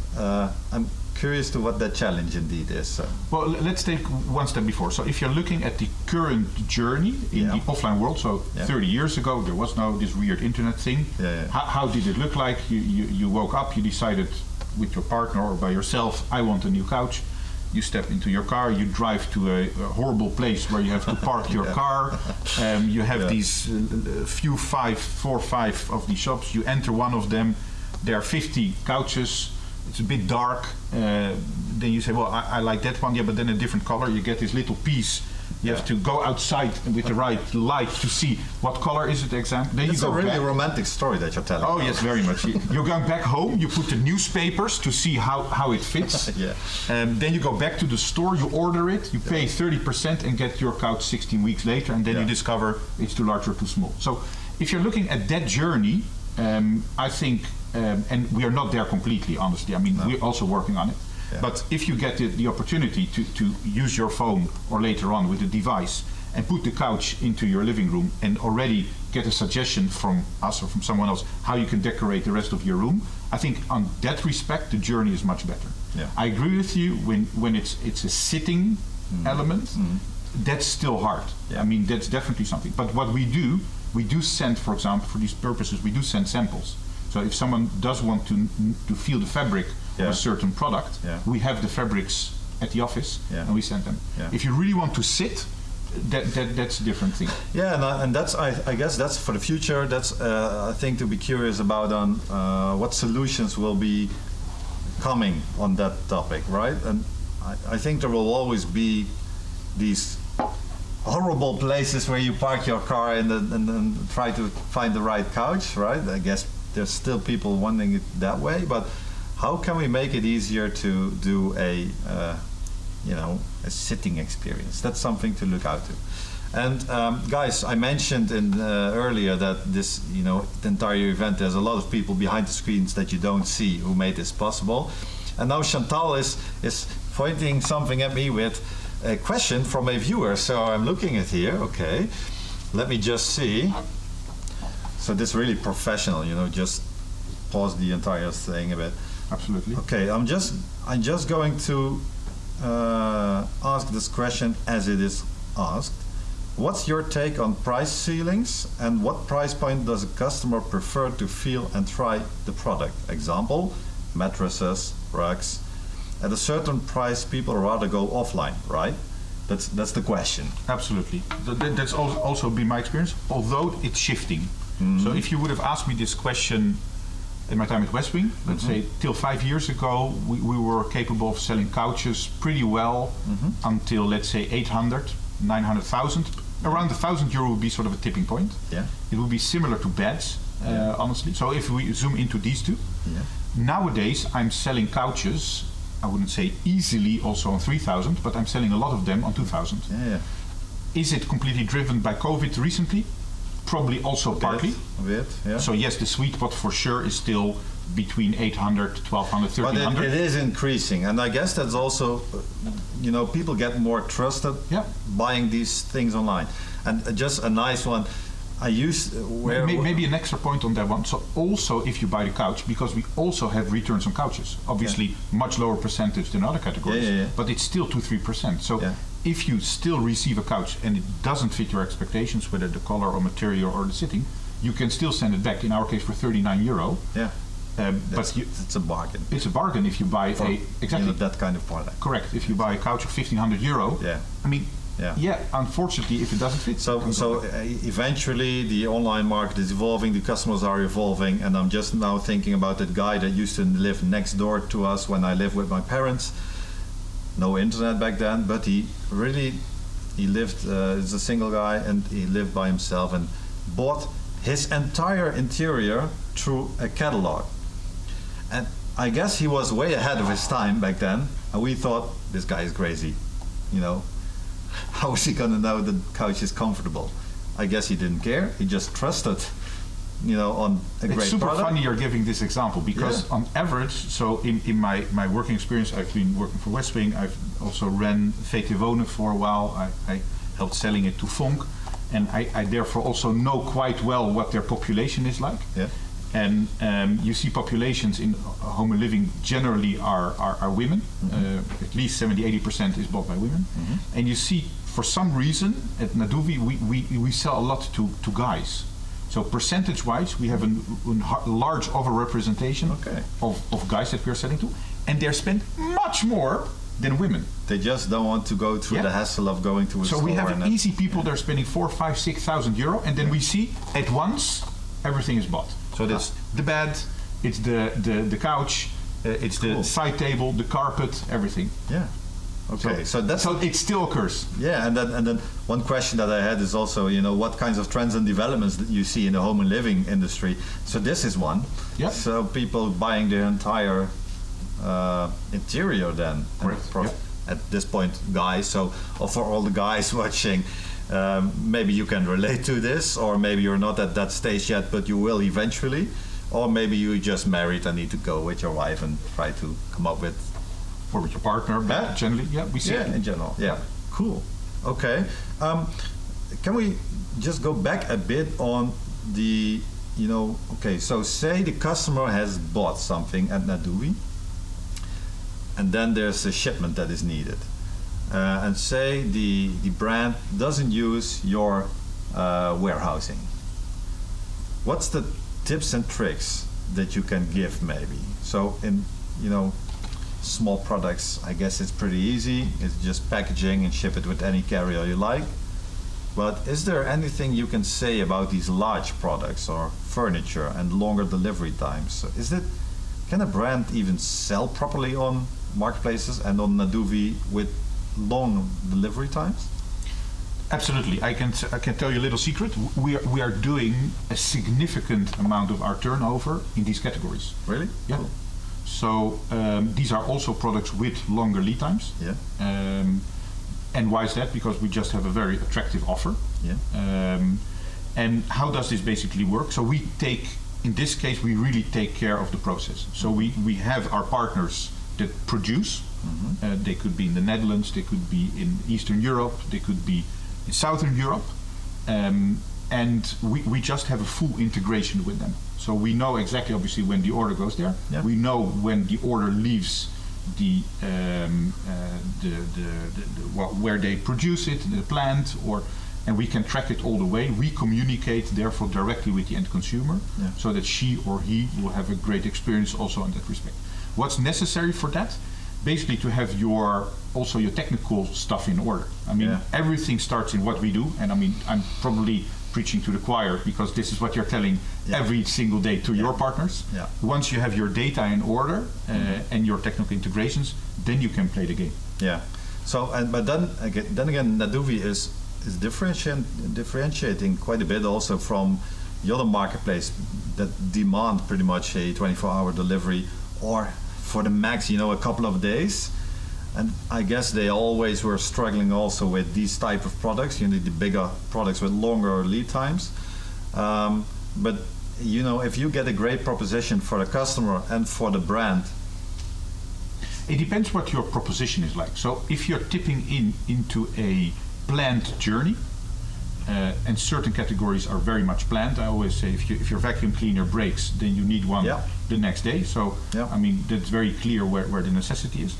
I'm curious to what that challenge indeed is. So. Well, let's take one step before. So if you're looking at the current journey in the offline world, so 30 years ago there was no this weird internet thing. How did it look like? You woke up, you decided with your partner or by yourself, I want a new couch. You step into your car, you drive to a horrible place where you have to park your car. You have these 4 or 5 of these shops. You enter one of them, there are 50 couches. It's a bit dark. Then you say, well, I like that one, but then a different color. You get this little piece. You have to go outside with the right light to see what color is it exactly. Then it's you go a really back. Romantic story that you're telling. Oh yes, very much. You're going back home. You put the newspapers to see how it fits. Then you go back to the store. You order it. You pay 30% and get your couch 16 weeks later, and then you discover it's too large or too small. So if you're looking at that journey, I think. And we are not there completely, honestly. I mean, we're also working on it. But if you get the opportunity to use your phone or later on with a device and put the couch into your living room and already get a suggestion from us or from someone else how you can decorate the rest of your room, I think on that respect, the journey is much better. I agree with you when it's a sitting element, that's still hard. I mean, that's definitely something. But what we do send, for example, for these purposes, we do send samples. So if someone does want to feel the fabric of a certain product, we have the fabrics at the office and we send them. If you really want to sit, that's a different thing. And that's I guess that's for the future. That's I think to be curious about on what solutions will be coming on that topic, right? And I think there will always be these horrible places where you park your car and then try to find the right couch, right? I guess there's still people wanting it that way, but how can we make it easier to do a sitting experience? That's something to look out to. And guys, I mentioned earlier that this, the entire event, there's a lot of people behind the screens that you don't see who made this possible. And now Chantal is pointing something at me with a question from a viewer. So I'm looking at here. Okay, let me just see. So this is really professional, just pause the entire thing a bit. Absolutely. Okay, I'm just going to ask this question as it is asked. What's your take on price ceilings, and what price point does a customer prefer to feel and try the product? Example, mattresses, rugs. At a certain price, people rather go offline, right? That's the question. Absolutely. That's also been my experience, although it's shifting. So if you would have asked me this question in my time at West Wing, let's say till 5 years ago, we were capable of selling couches pretty well until, let's say, 800, 900,000. Around €1,000 would be sort of a tipping point. Yeah. It would be similar to beds, honestly. So if we zoom into these two, nowadays I'm selling couches, I wouldn't say easily also on 3,000, but I'm selling a lot of them on 2,000. Yeah. Is it completely driven by COVID recently? Probably also partly. A bit, yeah. So yes, the sweet spot for sure is still between 800, 1,200, 1,300. But it is increasing, and I guess that's also, people get more trusted buying these things online. And just a nice one, I used maybe an extra point on that one. So also, if you buy the couch, because we also have returns on couches, obviously much lower percentage than other categories, but it's still 2-3%. So if you still receive a couch and it doesn't fit your expectations, whether the color or material or the sitting, you can still send it back. In our case, for €39. Yeah. But it's a bargain. It's a bargain if you buy exactly that kind of product. Correct. If you buy a couch of €1,500, I mean, unfortunately, if it doesn't fit. So eventually, the online market is evolving. The customers are evolving, and I'm just now thinking about that guy that used to live next door to us when I lived with my parents. No internet back then, but he lived. He's a single guy, and he lived by himself and bought his entire interior through a catalog. And I guess he was way ahead of his time back then, and we thought, this guy is crazy, how is he gonna know the couch is comfortable? I guess he didn't care, he just trusted, on a great product. It's super funny you're giving this example, because on average, so in my working experience, I've been working for West Wing, I've also ran VT Wonen for a while, I helped selling it to Vonk, and I therefore also know quite well what their population is like. Yeah. And you see populations in home and living generally are women. At least 70-80% is bought by women. And you see, for some reason, at Naduvi, we sell a lot to guys. So percentage-wise, we have a large overrepresentation of guys that we are selling to. And they spend much more than women. They just don't want to go through the hassle of going to a store. So we have easy people that are spending 4,000, 5,000, 6,000 euro, and then we see at once everything is bought. So that's the bed, it's the couch, it's the side table, the carpet, everything. Yeah. Okay. So it still occurs. Yeah, and then one question that I had is also, what kinds of trends and developments that you see in the home and living industry. So this is one. Yeah. So people buying their entire interior then. Correct. At this point, guys. So for all the guys watching, maybe you can relate to this, or maybe you're not at that stage yet, but you will eventually, or maybe you just married and need to go with your wife and try to come up with, or with your partner. But generally, we see it in general. Yeah, cool. Okay, can we just go back a bit on the, okay, so say the customer has bought something at Naduvi, and then there's a shipment that is needed. And say the brand doesn't use your warehousing. What's the tips and tricks that you can give maybe? So in small products, I guess it's pretty easy. It's just packaging and ship it with any carrier you like. But is there anything you can say about these large products or furniture and longer delivery times? Can a brand even sell properly on marketplaces and on Naduvi with long delivery times? Absolutely. I can tell you a little secret. We are doing a significant amount of our turnover in these categories. Really? Yeah. Cool. So these are also products with longer lead times. Yeah. And why is that? Because we just have a very attractive offer. Yeah. And how does this basically work? So in this case, we really take care of the process. So we have our partners that produce. They could be in the Netherlands, they could be in Eastern Europe, they could be in Southern Europe. And we just have a full integration with them. So we know exactly, obviously, when the order goes there. Yeah. We know when the order leaves where they produce it, the plant, and we can track it all the way. We communicate, therefore, directly with the end consumer, so that she or he will have a great experience also in that respect. What's necessary for that? Basically, to have your technical stuff in order. I mean, everything starts in what we do, and I mean, I'm probably preaching to the choir because this is what you're telling every single day to your partners. Yeah. Once you have your data in order and your technical integrations, then you can play the game. Yeah. So, but then again, Naduvi is differentiating quite a bit also from the other marketplace that demand pretty much a 24-hour delivery, or for the max, a couple of days. And I guess they always were struggling also with these type of products. You need the bigger products with longer lead times. But if you get a great proposition for the customer and for the brand. It depends what your proposition is like. So if you're tipping into a planned journey, and certain categories are very much planned. I always say if your vacuum cleaner breaks, then you need one the next day. So I mean, that's very clear where the necessity is.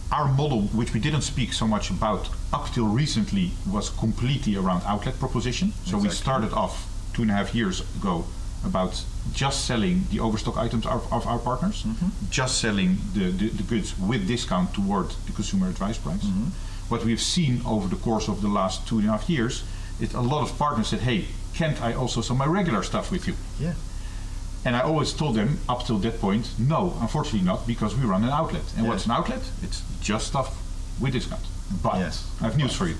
Our model, which we didn't speak so much about up till recently, was completely around outlet proposition. So we started off 2.5 years ago about just selling the overstock items of our partners, just selling the goods with discount toward the consumer advice price. What we've seen over the course of the last 2.5 years is a lot of partners said, hey, can't I also sell my regular stuff with you? Yeah. And I always told them up till that point, no, unfortunately not, because we run an outlet. And what's an outlet? It's just stuff with discount. But I have news for you.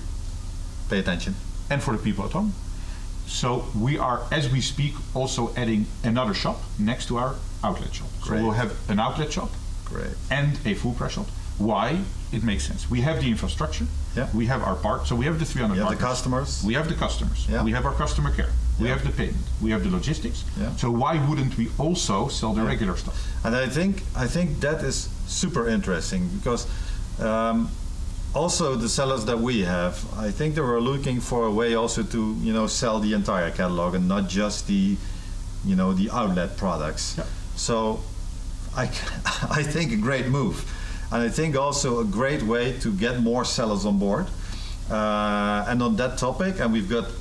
Pay attention. And for the people at home. So we are, as we speak, also adding another shop next to our outlet shop. Great. So we'll have an outlet shop and a full price shop. Why? It makes sense. We have the infrastructure. Yeah. We have our part. So we have the 300 partners. We have the customers. We have the customers. Yeah. We have our customer care. We have the payment. We have the logistics. Yeah. So why wouldn't we also sell the regular stuff? And I think that is super interesting because also the sellers that we have, I think they were looking for a way also to sell the entire catalog and not just the outlet products. Yeah. So I think a great move. And I think also a great way to get more sellers on board. And on that topic, and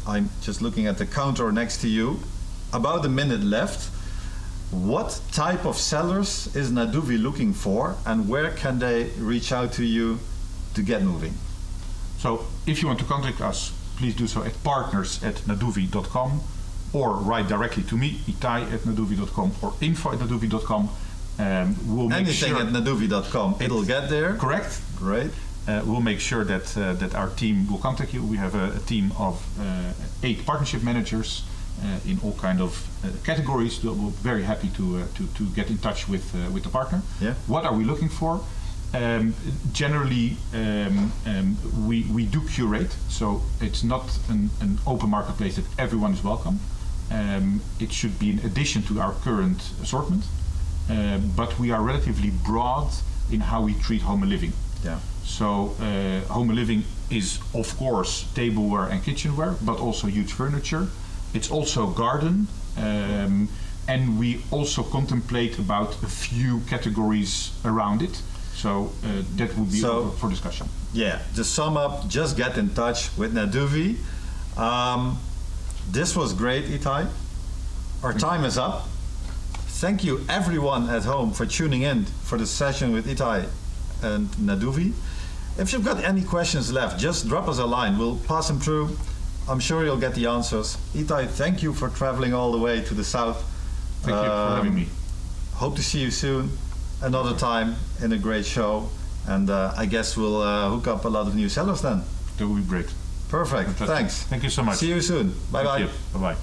I'm just looking at the counter next to you, about a minute left. What type of sellers is Naduvi looking for, and where can they reach out to you to get moving? So if you want to contact us, please do so at partners@naduvi.com or write directly to me, itai@naduvi.com or info@naduvi.com. We'll make anything at naduvi.com, it'll get there. Correct. Great. We'll make sure that our team will contact you. We have a team of 8 partnership managers in all kind of categories. We're very happy to get in touch with the partner. Yeah. What are we looking for? Generally, we do curate, so it's not an open marketplace that everyone is welcome. It should be in addition to our current assortment. But we are relatively broad in how we treat home and living. Yeah. So home and living is, of course, tableware and kitchenware, but also huge furniture. It's also garden, and we also contemplate about a few categories around it. So that would be open for discussion. Yeah, to sum up, just get in touch with Naduvi. This was great, Itai. Our time is up. Thank you everyone at home for tuning in for the session with Itai and Naduvi. If you've got any questions left, just drop us a line. We'll pass them through. I'm sure you'll get the answers. Itai, thank you for traveling all the way to the south. Thank you for having me. Hope to see you soon, another time in a great show. And I guess we'll hook up a lot of new sellers then. That would be great. Perfect. Fantastic. Thanks. Thank you so much. See you soon. Bye-bye. Thank you. Bye-bye.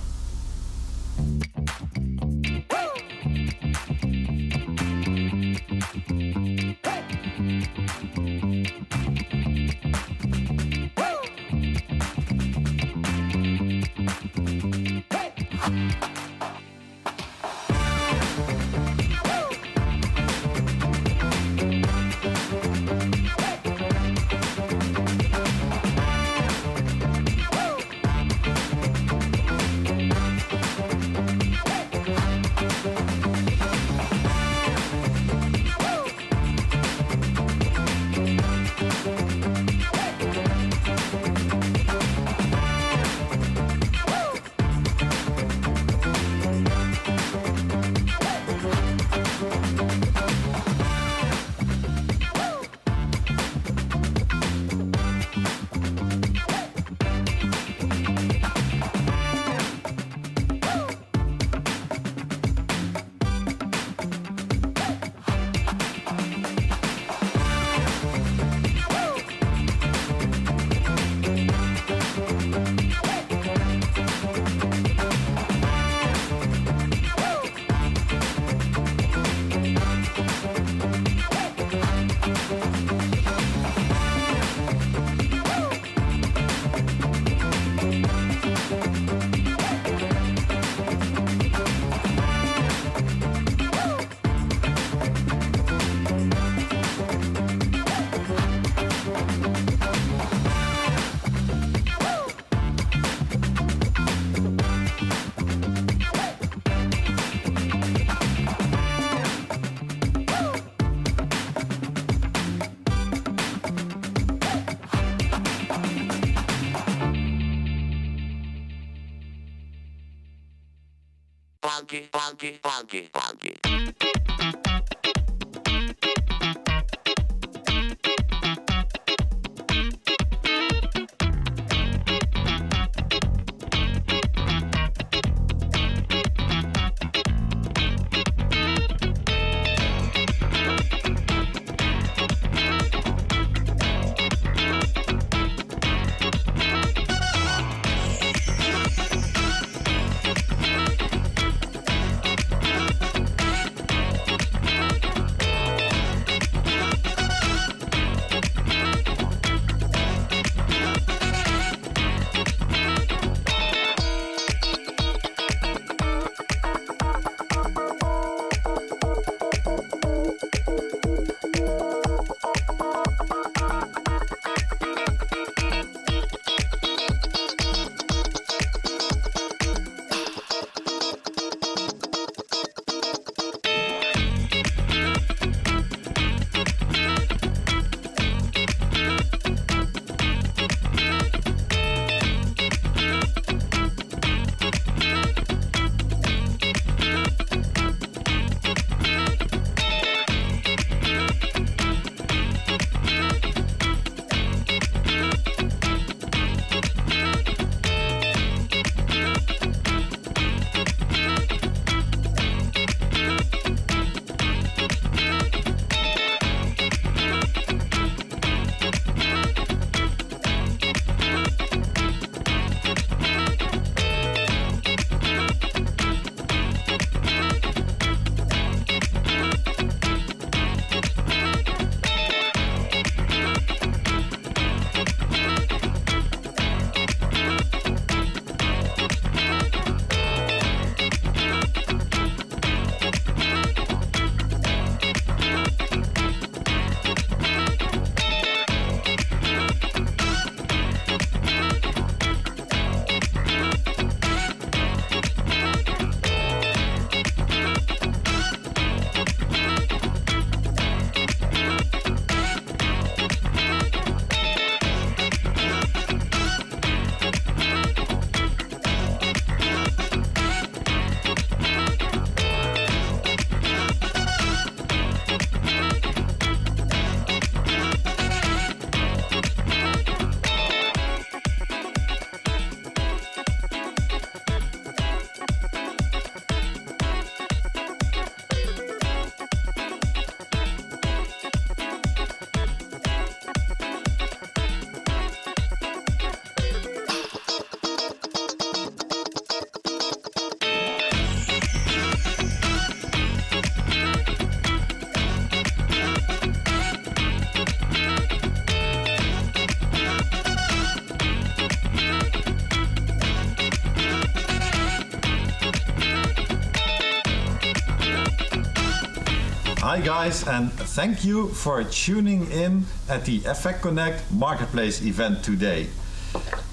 Hi guys, and thank you for tuning in at the EffectConnect Marketplace event today.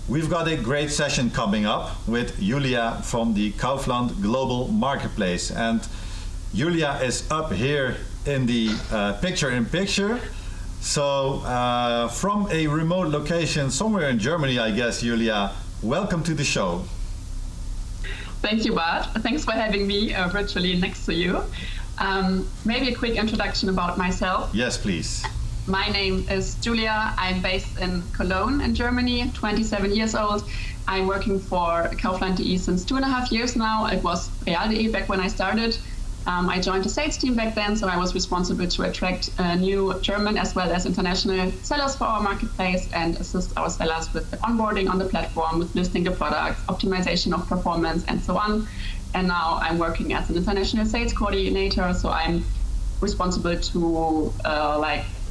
We've got a great session coming up with Julia from the Kaufland Global Marketplace, and Julia is up here in the picture-in-picture. So from a remote location somewhere in Germany, I guess, Julia, welcome to the show. Thank you, Bart. Thanks for having me virtually next to you. Maybe a quick introduction about myself. Yes, please. My name is Julia. I'm based in Cologne in Germany, 27 years old. I'm working for Kaufland.de since 2.5 years now. It was Real.de back when I started. I joined the sales team back then, so I was responsible to attract new German as well as international sellers for our marketplace and assist our sellers with the onboarding on the platform, with listing the products, optimization of performance, and so on. And now I'm working as an international sales coordinator, so I'm responsible to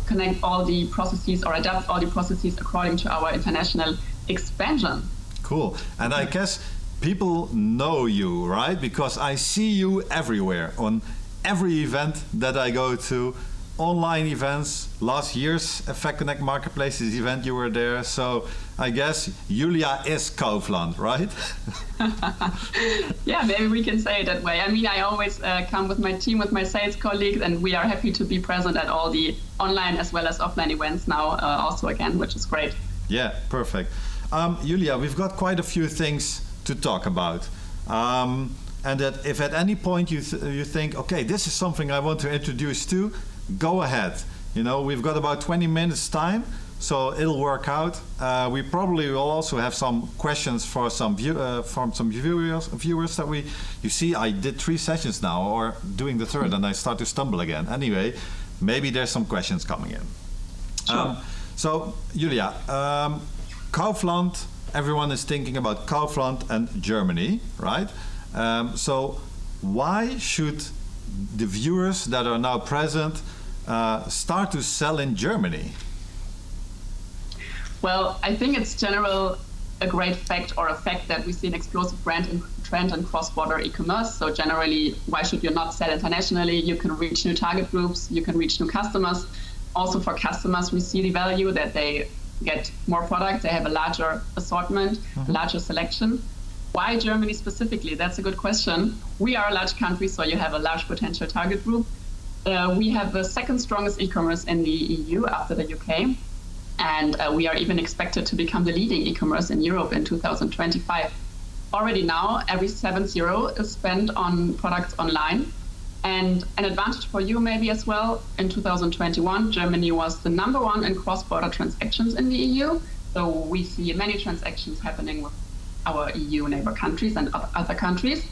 connect all the processes or adapt all the processes according to our international expansion. Cool. And I guess people know you, right? Because I see you everywhere on every event that I go to, online events. Last year's EffectConnect Marketplaces event, you were there. So I guess Julia is Kaufland, right? Yeah, maybe we can say it that way. I mean, I always come with my team, with my sales colleagues, and we are happy to be present at all the online as well as offline events now also again, which is great. Yeah, perfect. Julia, we've got quite a few things to talk about. and that if at any point you think, okay, this is something I want to introduce too, go ahead. You know, we've got about 20 minutes time, so it'll work out. We probably will also have some questions for some from some viewers that you see I did 3 sessions now, or doing the third, and I start to stumble again. Anyway, maybe there's some questions coming in. Sure. So, Julia, Kaufland, everyone is thinking about Kaufland and Germany, right? So why should the viewers that are now present start to sell in Germany? Well, I think it's a great fact that we see an explosive trend in cross-border e-commerce. So generally, why should you not sell internationally? You can reach new target groups, you can reach new customers. Also for customers, we see the value that they get more product, they have a larger assortment, a larger selection. Why Germany specifically? That's a good question. We are a large country, so you have a large potential target group. We have the second strongest e-commerce in the EU after the UK. And we are even expected to become the leading e-commerce in Europe in 2025. Already now, every 7th euro is spent on products online. And an advantage for you maybe as well, in 2021, Germany was the #1 in cross-border transactions in the EU. So we see many transactions happening with our EU neighbor countries and other countries.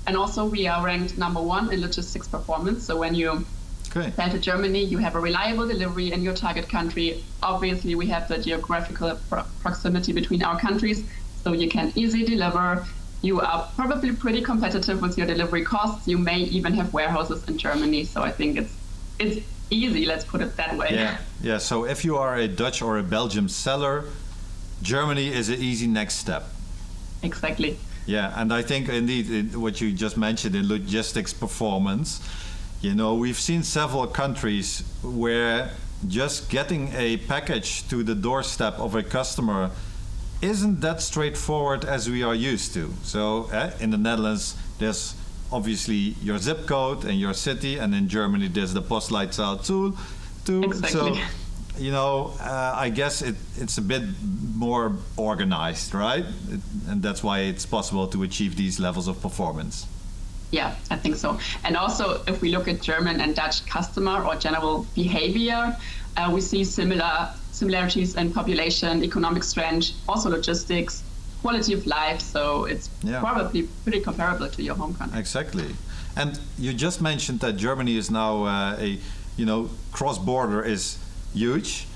And also we are ranked #1 in logistics performance. So when you sell to Germany, you have a reliable delivery in your target country. Obviously, we have the geographical proximity between our countries, so you can easily deliver. You are probably pretty competitive with your delivery costs. You may even have warehouses in Germany. So I think it's easy, let's put it that way. Yeah. So if you are a Dutch or a Belgian seller, Germany is an easy next step. Exactly. Yeah, and I think indeed what you just mentioned in logistics performance, you know, we've seen several countries where just getting a package to the doorstep of a customer isn't that straightforward as we are used to. So in the Netherlands, there's obviously your zip code and your city, and in Germany, there's the Postleitzahl too. Exactly. So, you know, I guess it's a bit more organized, right? And that's why it's possible to achieve these levels of performance. Yeah, I think so. And also, if we look at German and Dutch customer or general behavior, we see similarities in population, economic strength, also logistics, quality of life. So it's probably pretty comparable to your home country. Exactly. And you just mentioned that Germany is now cross-border is huge.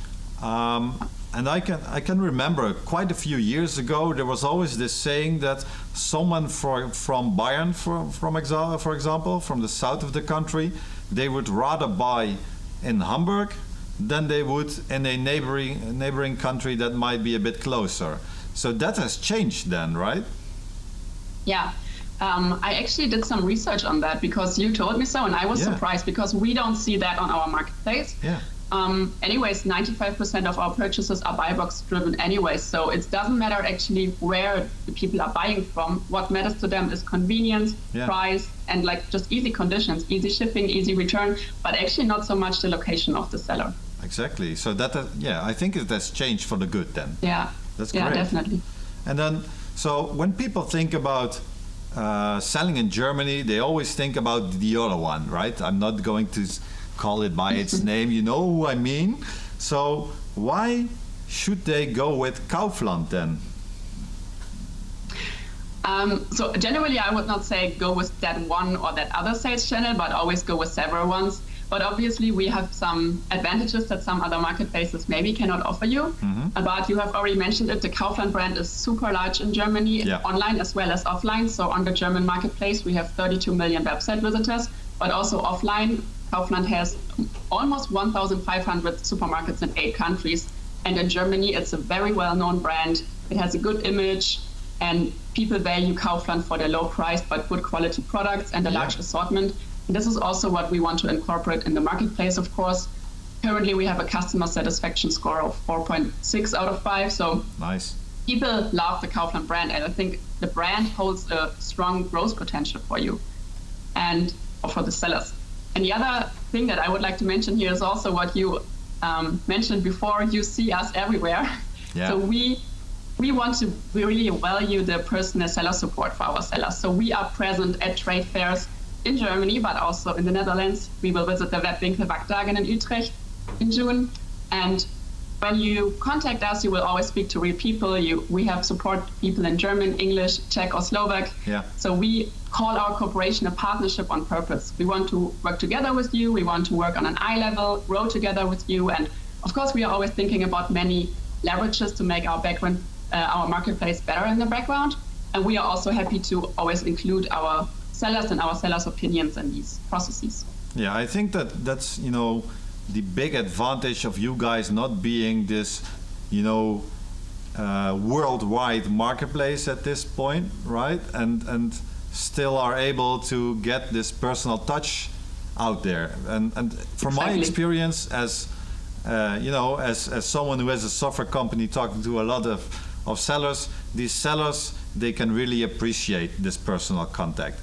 And I can remember quite a few years ago, there was always this saying that someone from Bayern, for example, from the south of the country, they would rather buy in Hamburg than they would in a neighboring country that might be a bit closer. So that has changed then, right? Yeah. I actually did some research on that because you told me so, and I was surprised because we don't see that on our marketplace. Yeah. Anyways, 95% of our purchases are buy box driven anyway, so it doesn't matter actually where the people are buying from. What matters to them is convenience, price, and like just easy conditions, easy shipping, easy return, but actually not so much the location of the seller. Exactly. So that, I think it has changed for the good then. Yeah. That's great. Yeah, definitely. And then, so when people think about selling in Germany, they always think about the other one, right? I'm not going to call it by its name, you know who I mean. So why should they go with Kaufland then? So generally I would not say go with that one or that other sales channel, but always go with several ones. But obviously we have some advantages that some other marketplaces maybe cannot offer you. But you have already mentioned it, the Kaufland brand is super large in Germany, online as well as offline. So on the German marketplace, we have 32 million website visitors, but also offline, Kaufland has almost 1,500 supermarkets in 8 countries. And in Germany, it's a very well-known brand. It has a good image, and people value Kaufland for their low price but good quality products and a large assortment. And this is also what we want to incorporate in the marketplace, of course. Currently, we have a customer satisfaction score of 4.6 out of 5. So nice. People love the Kaufland brand, and I think the brand holds a strong growth potential for you and for the sellers. And the other thing that I would like to mention here is also what you mentioned before. You see us everywhere. Yeah. So we we want to really value the personal seller support for our sellers. So we are present at trade fairs in Germany, but also in the Netherlands. We will visit the Webwinkel-Wacktagen in Utrecht in June. And when you contact us, you will always speak to real people. We have support people in German, English, Czech, or Slovak. Yeah. So we call our cooperation a partnership on purpose. We want to work together with you. We want to work on an eye level, grow together with you. And of course, we are always thinking about many leverages to make our marketplace better in the background. And we are also happy to always include our sellers and our sellers' opinions in these processes. Yeah, I think that's, you know, the big advantage of you guys not being this, you know, worldwide marketplace at this point, right? And still are able to get this personal touch out there. And from my experience as, you know, as someone who has a software company talking to a lot of sellers, these sellers, they can really appreciate this personal contact.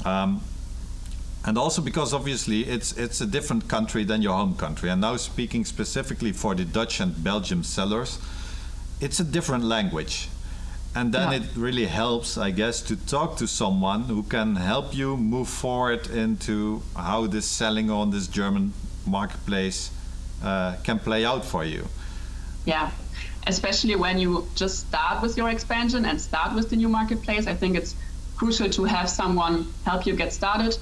And also because obviously it's a different country than your home country. And now speaking specifically for the Dutch and Belgium sellers, it's a different language. And then it really helps, I guess, to talk to someone who can help you move forward into how this selling on this German marketplace can play out for you. Yeah. Especially when you just start with your expansion and start with the new marketplace, I think it's crucial to have someone help you get started.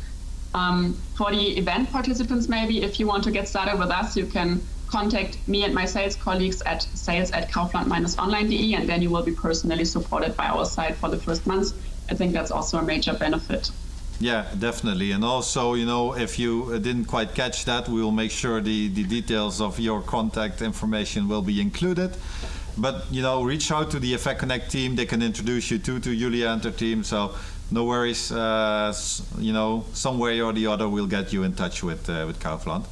For the event participants, maybe if you want to get started with us, you can contact me and my sales colleagues at sales@kaufland-online.de, and then you will be personally supported by our side for the first months. I think that's also a major benefit. Yeah, definitely. And also, you know, if you didn't quite catch that, we will make sure the details of your contact information will be included. But, you know, reach out to the EffectConnect team. They can introduce you to Julia and her team. So no worries, you know, some way or the other we'll get you in touch with Kaufland.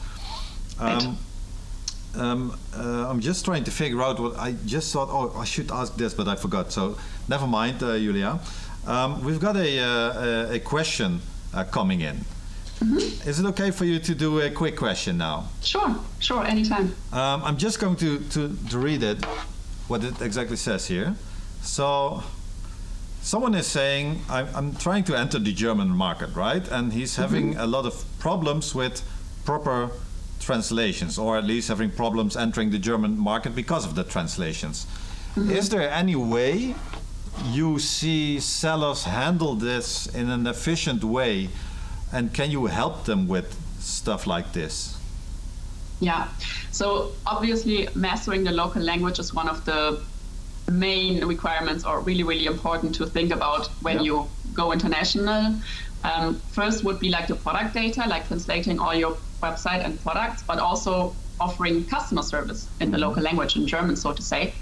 I'm just trying to figure out what I just thought. Oh, I should ask this, but I forgot. So never mind, Julia. We've got a question coming in. Mm-hmm. Is it okay for you to do a quick question now? Sure, anytime. I'm just going to read it, what it exactly says here. So someone is saying, I'm trying to enter the German market, right? And he's having a lot of problems with proper translations, or at least having problems entering the German market because of the translations. Mm-hmm. Is there any way you see sellers handle this in an efficient way, and can you help them with stuff like this? Yeah, so obviously mastering the local language is one of the main requirements, or really, really important to think about when you go international. First would be like the product data, like translating all your website and products, but also offering customer service in the local language, in German, so to say.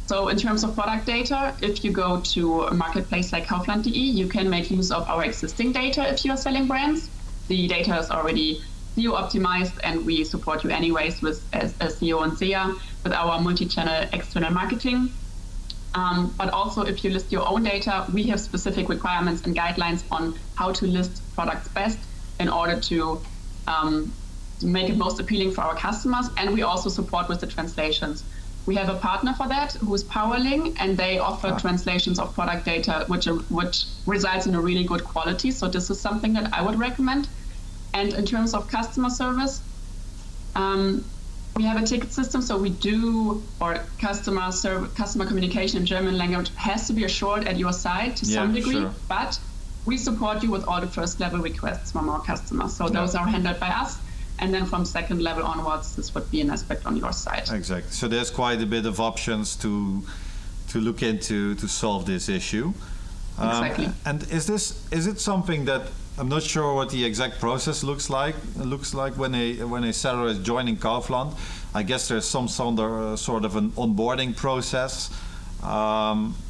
So in terms of product data, if you go to a marketplace like Kaufland.de, you can make use of our existing data if you're selling brands. The data is already SEO optimized, and we support you anyways with SEO and SEA with our multi-channel external marketing. But also if you list your own data, we have specific requirements and guidelines on how to list products best in order to make it most appealing for our customers. And we also support with the translations. We have a partner for that who is PowerLink, and they offer translations of product data, which results in a really good quality. So this is something that I would recommend. And in terms of customer service, we have a ticket system, so we do, or customer communication in German language has to be assured at your side to some degree, but we support you with all the first level requests from our customers. So those are handled by us. And then from second level onwards, this would be an aspect on your side. Exactly. So there's quite a bit of options to look into to solve this issue. Exactly. And is it something that, I'm not sure what the exact process looks like when a seller is joining Kaufland. I guess there's some sort of an onboarding process.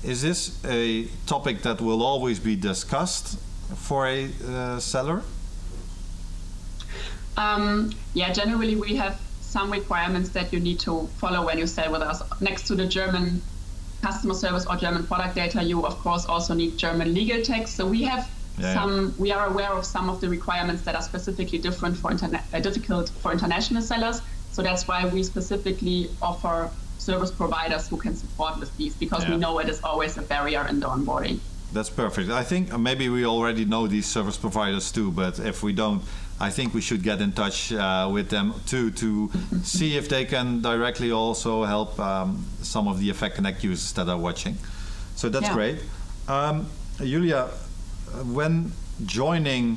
Is this a topic that will always be discussed for a seller? Generally we have some requirements that you need to follow when you sell with us. Next to the German customer service or German product data, you of course also need German legal text. So we have we are aware of some of the requirements that are specifically different for difficult for international sellers. So that's why we specifically offer service providers who can support with these, because Yeah. we know it is always a barrier in the onboarding. That's perfect. I think maybe we already know these service providers too, but if we don't, I think we should get in touch with them too to see if they can directly also help some of the EffectConnect users that are watching. So that's Yeah. great. Julia, when joining,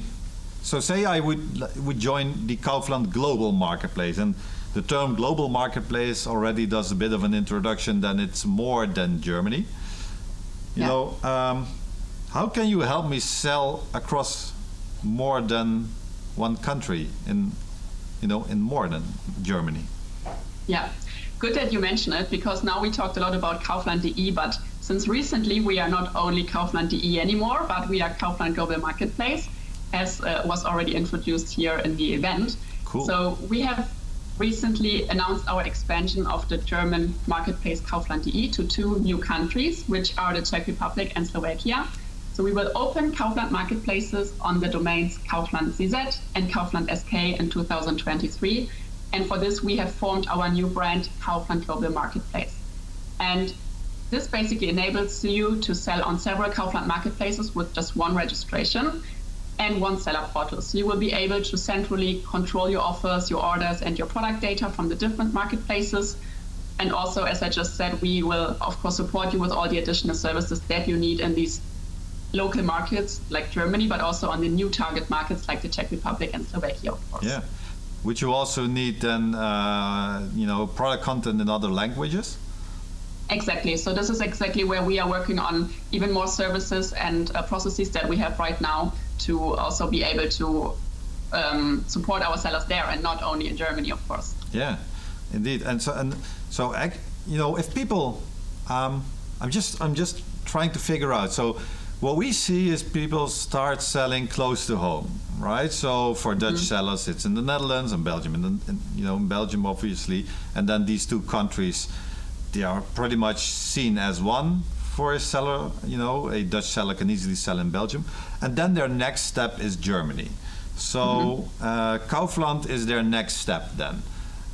so say I would join the Kaufland Global Marketplace, and the term Global Marketplace already does a bit of an introduction, then it's more than Germany. You Yeah. know, how can you help me sell across more than one country in more than Germany? Yeah, good that you mention it, because now we talked a lot about Kaufland.de, but since recently we are not only Kaufland.de anymore, but we are Kaufland Global Marketplace, as was already introduced here in the event. Cool. So we have recently announced our expansion of the German marketplace Kaufland.de to 2 new countries, which are the Czech Republic and Slovakia. So we will open Kaufland marketplaces on the domains Kaufland CZ and Kaufland SK in 2023. And for this, we have formed our new brand, Kaufland Global Marketplace. And this basically enables you to sell on several Kaufland marketplaces with just one registration and one seller portal. So you will be able to centrally control your offers, your orders, and your product data from the different marketplaces. And also, as I just said, we will, of course, support you with all the additional services that you need in these local markets like Germany, but also on the new target markets like the Czech Republic and Slovakia, of course. Yeah. Would you also need then, product content in other languages? Exactly. So this is exactly where we are working on even more services and processes that we have right now to also be able to support our sellers there, and not only in Germany, of course. Yeah, indeed. And so if people, I'm just trying to figure out. So what we see is people start selling close to home, right? So for Dutch sellers, it's in the Netherlands and Belgium, and in Belgium obviously, and then these 2 countries, they are pretty much seen as one for a seller. A Dutch seller can easily sell in Belgium, and then their next step is Germany. So Kaufland is their next step then,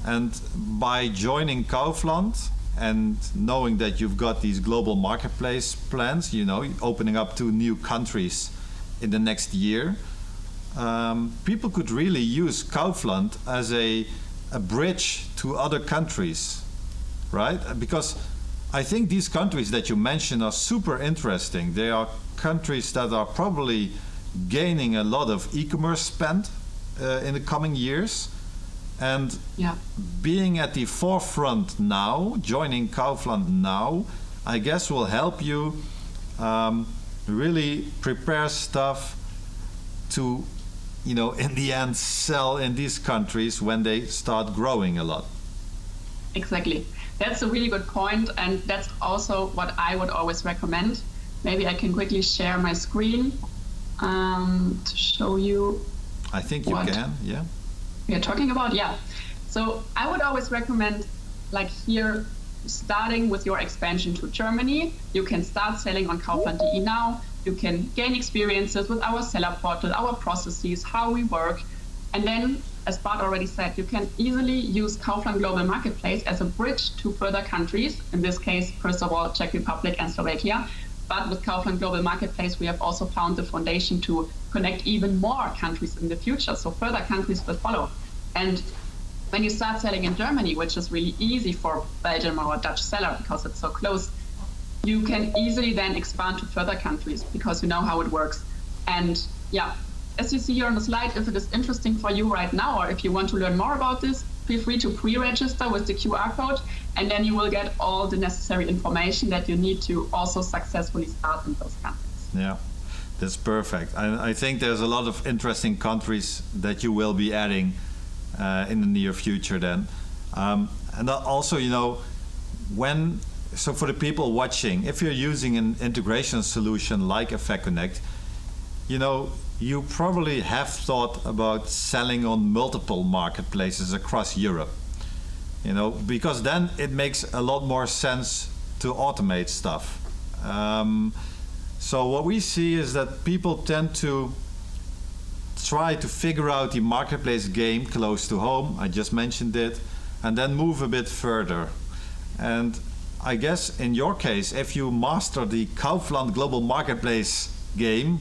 and by joining Kaufland and knowing that you've got these global marketplace plans, opening up 2 new countries in the next year, people could really use Kaufland as a bridge to other countries, right? Because I think these countries that you mentioned are super interesting. They are countries that are probably gaining a lot of e-commerce spend in the coming years. And being at the forefront now, joining Kaufland now, I guess will help you really prepare stuff to, in the end, sell in these countries when they start growing a lot. Exactly. That's a really good point, and that's also what I would always recommend. Maybe I can quickly share my screen to show you. I think you can, yeah. We're talking about, So I would always recommend, like here, starting with your expansion to Germany. You can start selling on Kaufland.de now. You can gain experiences with our seller portal, our processes, how we work. And then, as Bart already said, you can easily use Kaufland Global Marketplace as a bridge to further countries. In this case, first of all, Czech Republic and Slovakia. But with Kaufland Global Marketplace, we have also found the foundation to connect even more countries in the future. So further countries will follow. And when you start selling in Germany, which is really easy for Belgium or a Dutch seller because it's so close, you can easily then expand to further countries because you know how it works. And as you see here on the slide, if it is interesting for you right now, or if you want to learn more about this, feel free to pre-register with the QR code, and then you will get all the necessary information that you need to also successfully start in those countries. Yeah, that's perfect. I think there's a lot of interesting countries that you will be adding in the near future then. And also, so for the people watching, if you're using an integration solution like EffectConnect, you probably have thought about selling on multiple marketplaces across Europe, because then it makes a lot more sense to automate stuff. So what we see is that people tend to try to figure out the marketplace game close to home, I just mentioned it, and then move a bit further. And I guess in your case, if you master the Kaufland Global Marketplace game,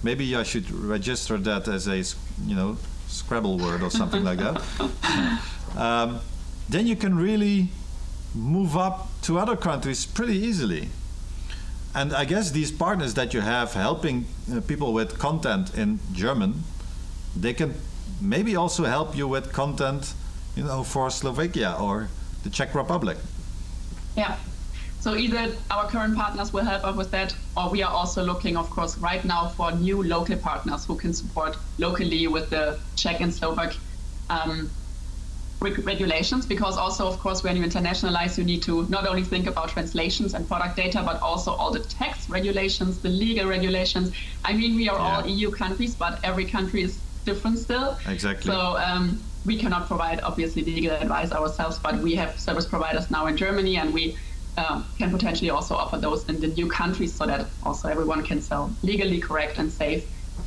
maybe I should register that as a, Scrabble word or something like that. Then you can really move up to other countries pretty easily. And I guess these partners that you have helping people with content in German, they can maybe also help you with content, for Slovakia or the Czech Republic. Yeah. So either our current partners will help us with that, or we are also looking, of course, right now for new local partners who can support locally with the Czech and Slovak regulations, because also, of course, when you internationalize, you need to not only think about translations and product data, but also all the tax regulations, the legal regulations. I mean, we are all EU countries, but every country is different still. Exactly. So we cannot provide, obviously, legal advice ourselves, but we have service providers now in Germany, and we can potentially also offer those in the new countries so that also everyone can sell legally correct and safe.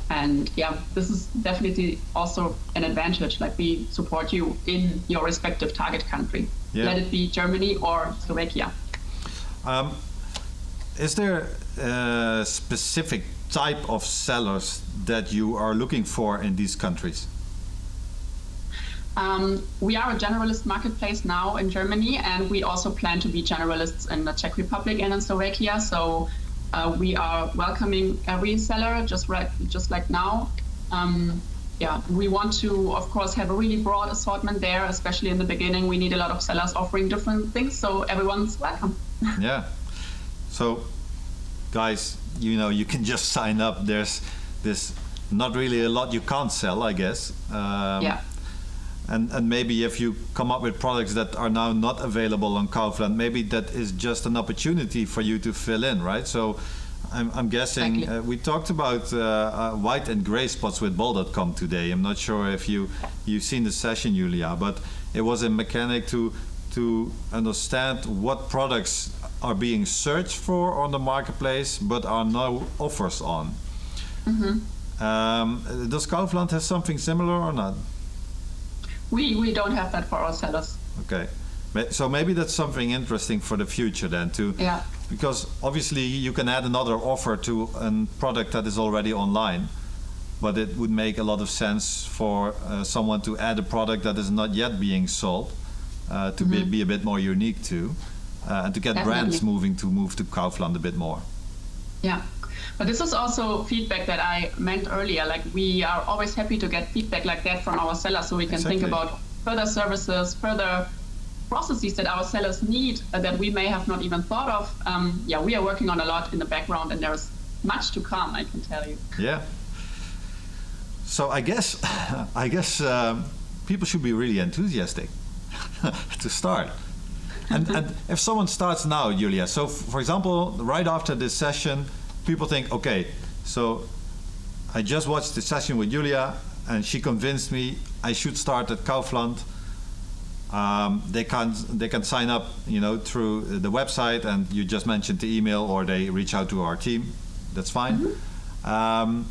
And this is definitely also an advantage. Like, we support you in your respective target country. Let it be Germany or Slovakia. Is there a specific type of sellers that you are looking for in these countries? We are a generalist marketplace now in Germany, and we also plan to be generalists in the Czech Republic and in Slovakia. So we are welcoming every seller, just like now. We want to, of course, have a really broad assortment there, especially in the beginning. We need a lot of sellers offering different things, so everyone's welcome. Yeah. So, guys, you can just sign up. There's not really a lot you can't sell, I guess. And maybe if you come up with products that are now not available on Kaufland, maybe that is just an opportunity for you to fill in, right? So I'm guessing we talked about white and gray spots with bol.com today. I'm not sure if you've seen the session, Julia, but it was a mechanic to understand what products are being searched for on the marketplace but are no offers on. Mm-hmm. Does Kaufland have something similar or not? We don't have that for our sellers. Okay, so maybe that's something interesting for the future then too. Yeah. Because obviously you can add another offer to a product that is already online, but it would make a lot of sense for someone to add a product that is not yet being sold to be a bit more unique too, and to get brands move to Kaufland a bit more. Yeah. But this is also feedback that I meant earlier. Like, we are always happy to get feedback like that from our sellers, so we can think about further services, further processes that our sellers need that we may have not even thought of. We are working on a lot in the background, and there's much to come, I can tell you. Yeah. So I guess people should be really enthusiastic to start. And if someone starts now, Julia, so for example, right after this session, people think, okay, so I just watched the session with Julia and she convinced me I should start at Kaufland. They can sign up, through the website, and you just mentioned the email, or they reach out to our team. That's fine. Mm-hmm.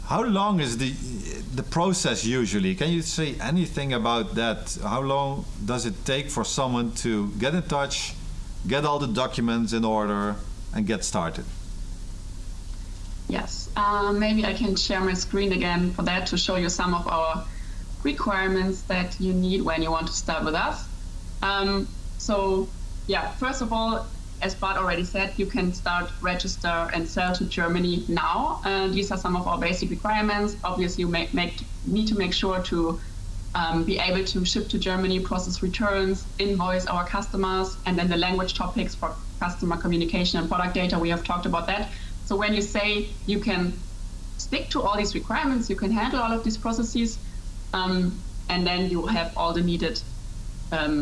How long is the process usually? Can you say anything about that? How long does it take for someone to get in touch, get all the documents in order, and get started? Yes, maybe I can share my screen again for that to show you some of our requirements that you need when you want to start with us. First of all, as Bart already said, you can start, register, and sell to Germany now. These are some of our basic requirements. Obviously, you need to make sure to be able to ship to Germany, process returns, invoice our customers, and then the language topics for customer communication and product data, we have talked about that. So when you say you can stick to all these requirements, you can handle all of these processes, and then you have all the needed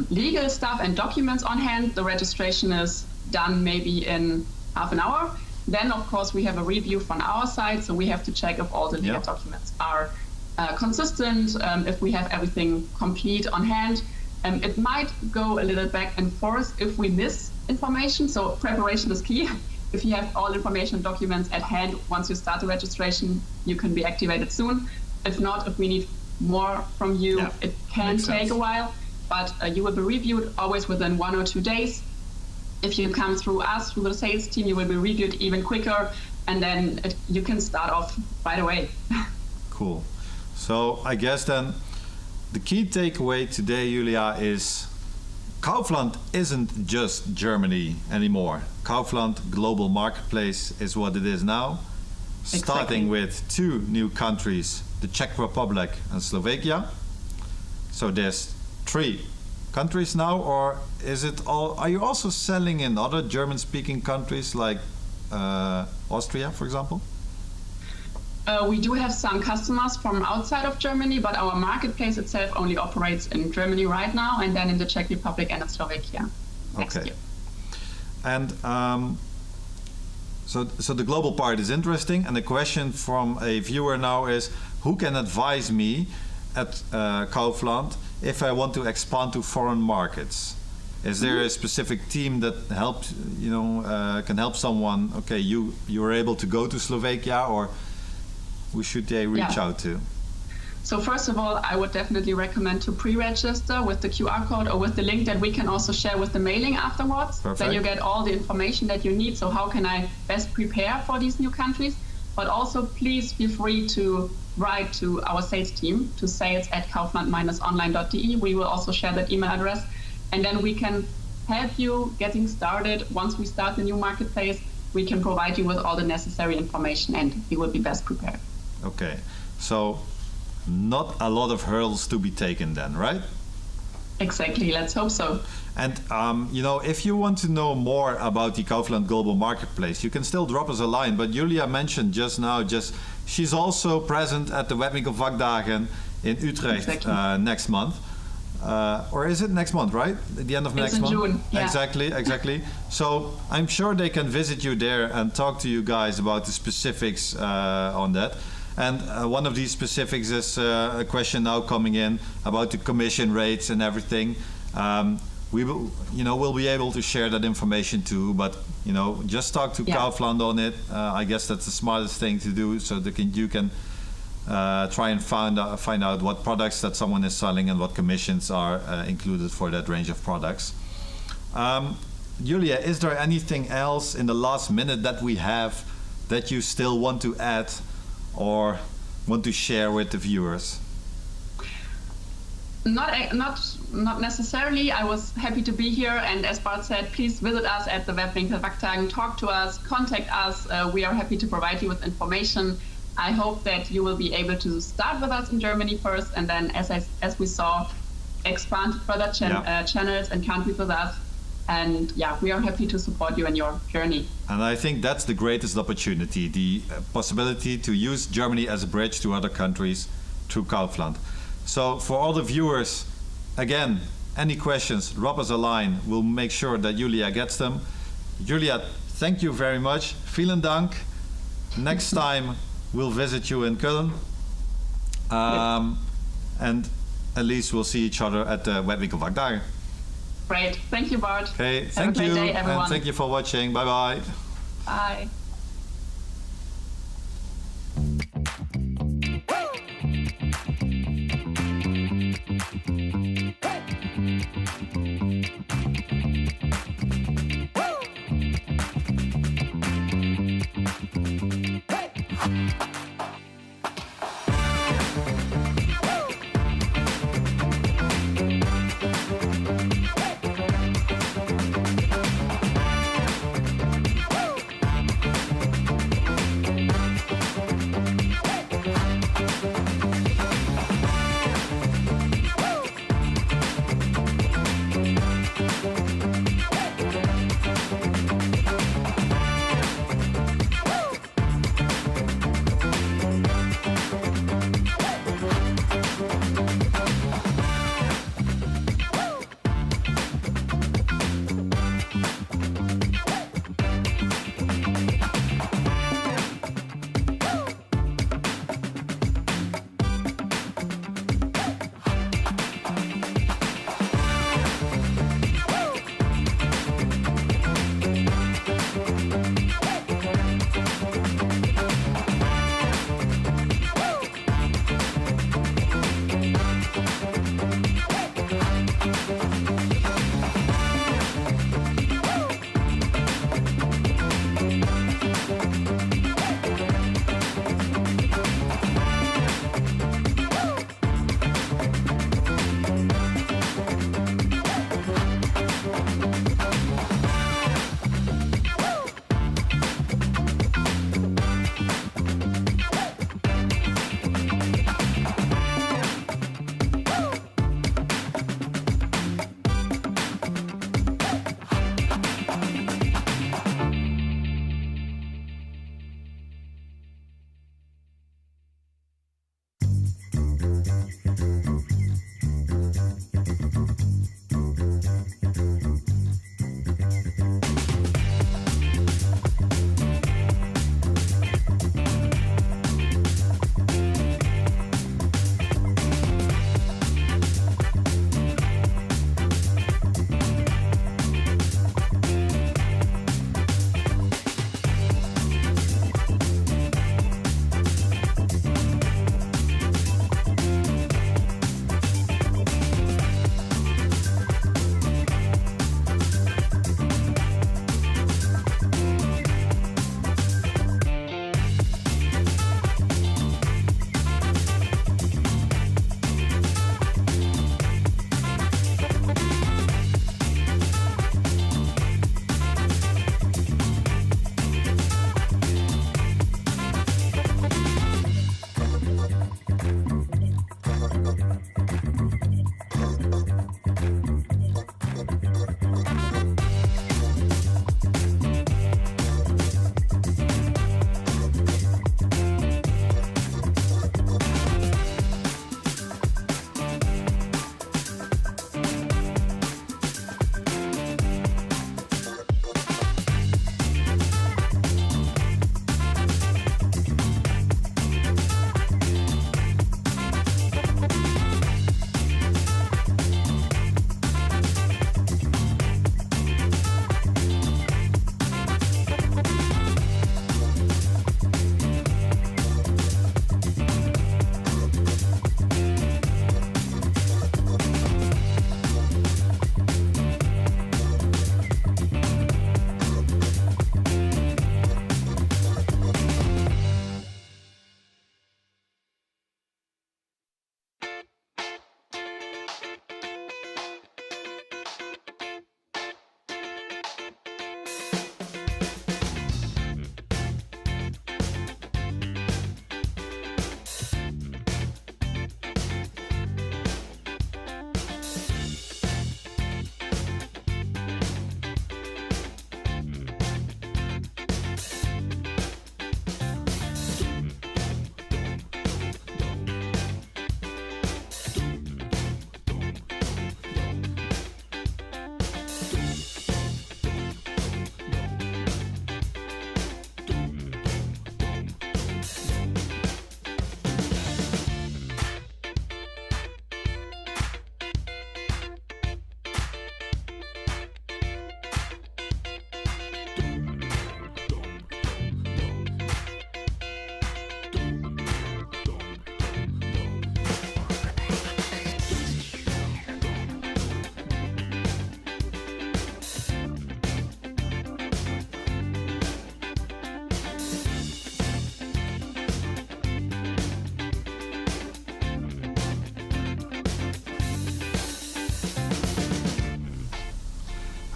legal stuff and documents on hand. The registration is done maybe in half an hour. Then, of course, we have a review from our side, so we have to check if all the legal documents are consistent, if we have everything complete on hand. It might go a little back and forth if we miss information, so preparation is key. If you have all information and documents at hand, once you start the registration, you can be activated soon. If not, if we need more from you, it can take a while, but you will be reviewed always within 1 or 2 days. if you come through us, through the sales team, you will be reviewed even quicker, and then you can start off right away. Cool. So I guess then the key takeaway today, Julia, is Kaufland isn't just Germany anymore. Kaufland Global Marketplace is what it is now, starting with 2 new countries, the Czech Republic and Slovakia. So there's 3 countries now, or is it all? Are you also selling in other German-speaking countries like Austria, for example? We do have some customers from outside of Germany, but our marketplace itself only operates in Germany right now, and then in the Czech Republic and in Slovakia next year. And so the global part is interesting. And the question from a viewer now is, who can advise me at Kaufland if I want to expand to foreign markets? Is there a specific team that helps, can help someone? Okay, you were able to go to Slovakia, or who should they reach out to? So first of all, I would definitely recommend to pre-register with the QR code or with the link that we can also share with the mailing afterwards. Perfect. Then you get all the information that you need. So how can I best prepare for these new countries? But also please feel free to write to our sales team to sales@kaufland-online.de. We will also share that email address, and then we can help you getting started. Once we start the new marketplace, we can provide you with all the necessary information, and you will be best prepared. Okay, so not a lot of hurdles to be taken then, right? Exactly, let's hope so. And if you want to know more about the Kaufland Global Marketplace, you can still drop us a line. But Julia mentioned just now, she's also present at the Webwinkel Vakdagen in Utrecht next month. Or is it next month, right? At the end of next month? It's in June, yeah. Exactly. So I'm sure they can visit you there and talk to you guys about the specifics on that. And one of these specifics is a question now coming in about the commission rates and everything. We will, we'll be able to share that information too. But just talk to Kaufland on it. I guess that's the smartest thing to do, so that you can try and find out what products that someone is selling and what commissions are included for that range of products. Julia, is there anything else in the last minute that we have that you still want to add or want to share with the viewers? Not necessarily. I was happy to be here, and as Bart said, please visit us at the Webwinkel Vakdagen, talk to us, contact us. We are happy to provide you with information. I hope that you will be able to start with us in Germany first, and then, as we saw, expand to further channels and countries with us. And we are happy to support you in your journey. And I think that's the greatest opportunity, the possibility to use Germany as a bridge to other countries through Kaufland. So for all the viewers, again, any questions, drop us a line. We'll make sure that Julia gets them. Julia, thank you very much. Vielen Dank. Next time we'll visit you in Köln. And at least we'll see each other at the Webwinkel Vakdagen. Great. Thank you, Bart. Okay, thank you. Have a great day, everyone. And thank you for watching. Bye-bye. Bye.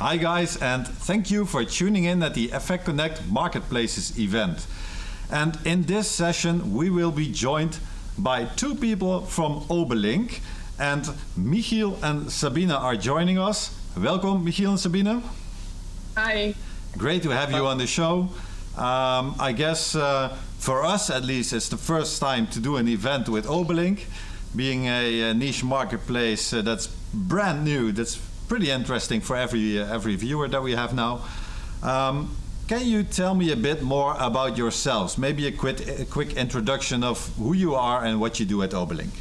Hi guys, and thank you for tuning in at the EffectConnect Marketplaces event. And in this session we will be joined by two people from Obelink, and Michiel and Sabine are joining us. Welcome Michiel and Sabine. Hi. Great to have you on the show. I guess for us at least it's the first time to do an event with Obelink, being a niche marketplace that's brand new. That's pretty interesting for every viewer that we have now. Can you tell me a bit more about yourselves? Maybe a quick introduction of who you are and what you do at Obelink.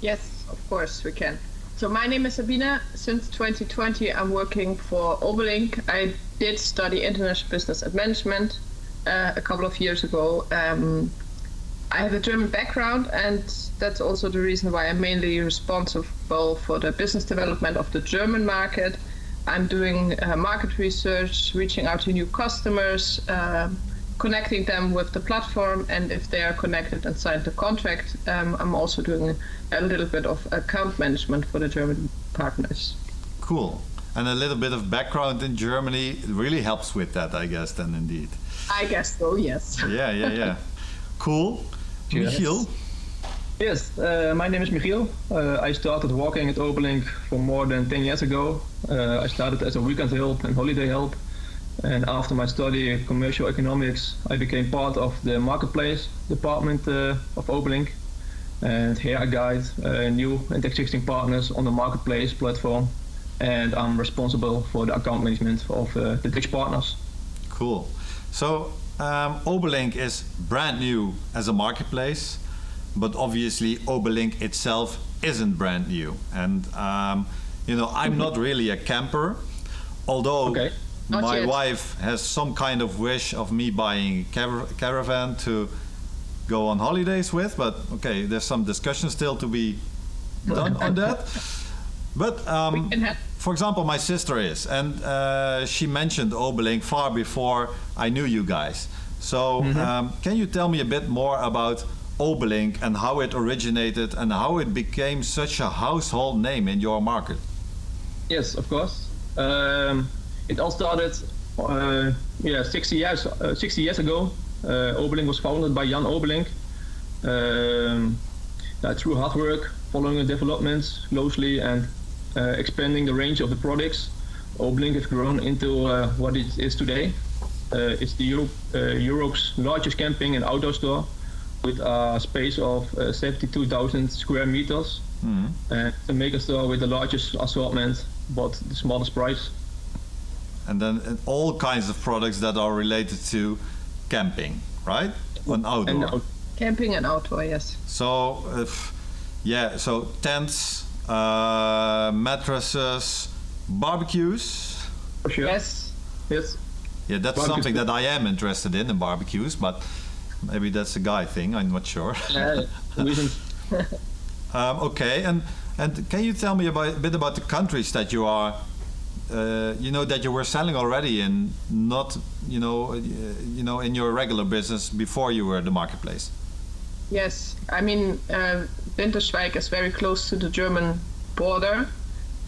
Yes, of course we can. So my name is Sabine. Since 2020 I'm working for Obelink. I did study international business and management a couple of years ago. I have a German background, and that's also the reason why I'm mainly responsible for the business development of the German market. I'm doing market research, reaching out to new customers, connecting them with the platform, and if they are connected and signed the contract, I'm also doing a little bit of account management for the German partners. Cool. And a little bit of background in Germany really helps with that, I guess, then indeed. I guess so, yes. Yeah. Cool. Michiel? Yes, my name is Michiel. I started working at Obelink for more than 10 years ago. I started as a weekend help and holiday help. And after my study in commercial economics, I became part of the marketplace department of Obelink. And here I guide new and existing partners on the marketplace platform. And I'm responsible for the account management of the Dutch partners. Cool. So Obelink is brand new as a marketplace, but obviously Obelink itself isn't brand new. And I'm not really a camper, although my wife has some kind of wish of me buying a caravan to go on holidays with, but okay, there's some discussion still to be done on that. But for example, my sister is, and she mentioned Obelink far before I knew you guys. So can you tell me a bit more about Obelink and how it originated and how it became such a household name in your market? Yes, of course. It all started 60 years ago. Obelink was founded by Jan Obelink. Through hard work, following the developments closely, and expanding the range of the products, Obelink has grown into what it is today. It's Europe's largest camping and outdoor store, with a space of 72,000 square meters. And a mega store with the largest assortment, but the smallest price. And then all kinds of products that are related to camping, right? And outdoor. Camping and outdoor, yes. So, so tents, mattresses, barbecues. For sure. Yes. Yeah, that's Barbecues. something that I am interested in barbecues, but maybe that's a guy thing, I'm not sure. Okay, and can you tell me a bit about the countries that you are, that you were selling already in, not, in your regular business before you were the marketplace? Yes, I mean, Winterswijk is very close to the German border,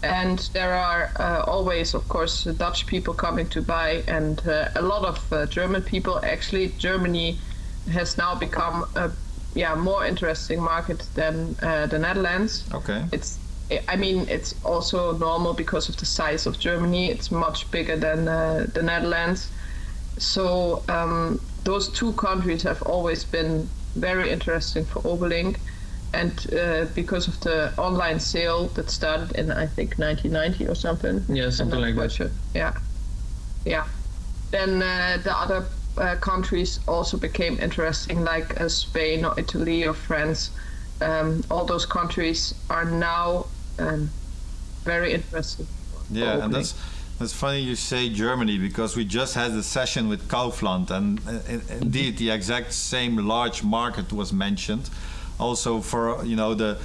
and there are always, of course, Dutch people coming to buy, and a lot of German people. Actually, Germany has now become a more interesting market than the Netherlands. Okay. It's also normal because of the size of Germany. It's much bigger than the Netherlands. So those two countries have always been very interesting for Obelink. And because of the online sale that started in, I think, 1990 or something. Yeah, something like that. Sure. Yeah. Then the other countries also became interesting, like Spain or Italy or France. All those countries are now very interesting. Yeah, and that's funny you say Germany, because we just had a session with Kaufland, and indeed the exact same large market was mentioned. Also for the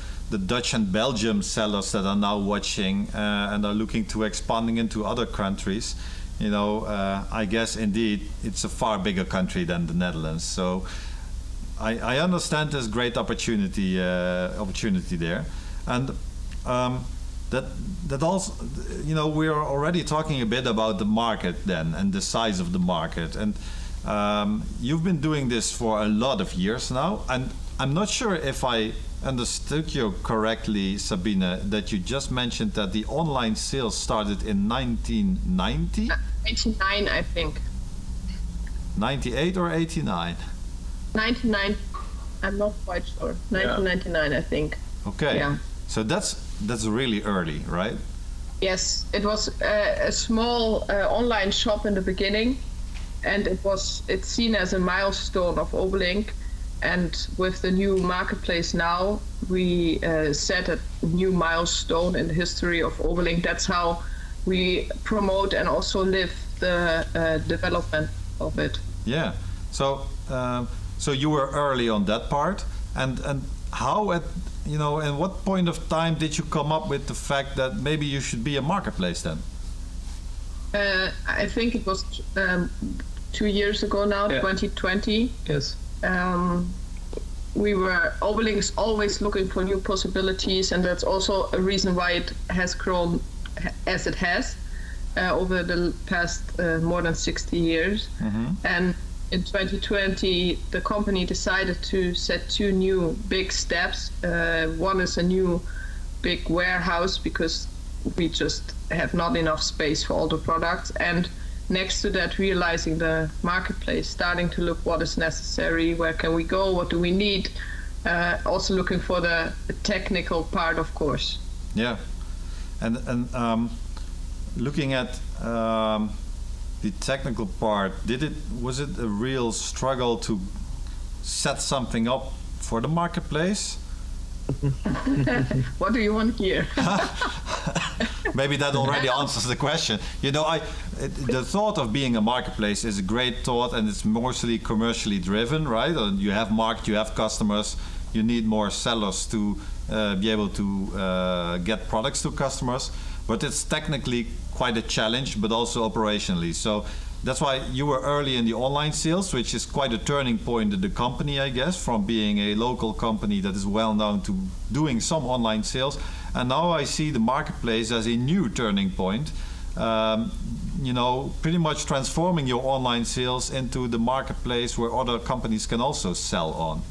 Dutch and Belgium sellers that are now watching and are looking to expanding into other countries. I guess indeed it's a far bigger country than the Netherlands. So I understand there's great opportunity there. And that also, you know, we're already talking a bit about the market then and the size of the market, and you've been doing this for a lot of years now, and I'm not sure if I understood you correctly, Sabine, that you just mentioned that the online sales started in 1990? 89, I think. 98 or 89? 99, I'm not quite sure. 1999, I think. Okay. Yeah. So that's really early, right? Yes, it was a small online shop in the beginning, and it's seen as a milestone of Obelink. And with the new marketplace now, we set a new milestone in the history of Obelink. That's how we promote and also live the development of it. Yeah. So so you were early on that part, and how at what point of time did you come up with the fact that maybe you should be a marketplace then? I think it was 2 years ago now, 2020. Yes. Obelink is always looking for new possibilities, and that's also a reason why it has grown as it has over the past more than 60 years. Mm-hmm. And in 2020, the company decided to set 2 new big steps. One is a new big warehouse, because we just have not enough space for all the products, and next to that, realizing the marketplace, starting to look what is necessary, where can we go, what do we need, also looking for the technical part, of course. Yeah, and looking at the technical part, was it a real struggle to set something up for the marketplace? What do you want here? Maybe that already answers the question. You know, the thought of being a marketplace is a great thought, and it's mostly commercially driven, right? You have market, you have customers, you need more sellers to be able to get products to customers. But it's technically quite a challenge, but also operationally. So that's why you were early in the online sales, which is quite a turning point in the company, I guess, from being a local company that is well known to doing some online sales. And now I see the marketplace as a new turning point, pretty much transforming your online sales into the marketplace where other companies can also sell on.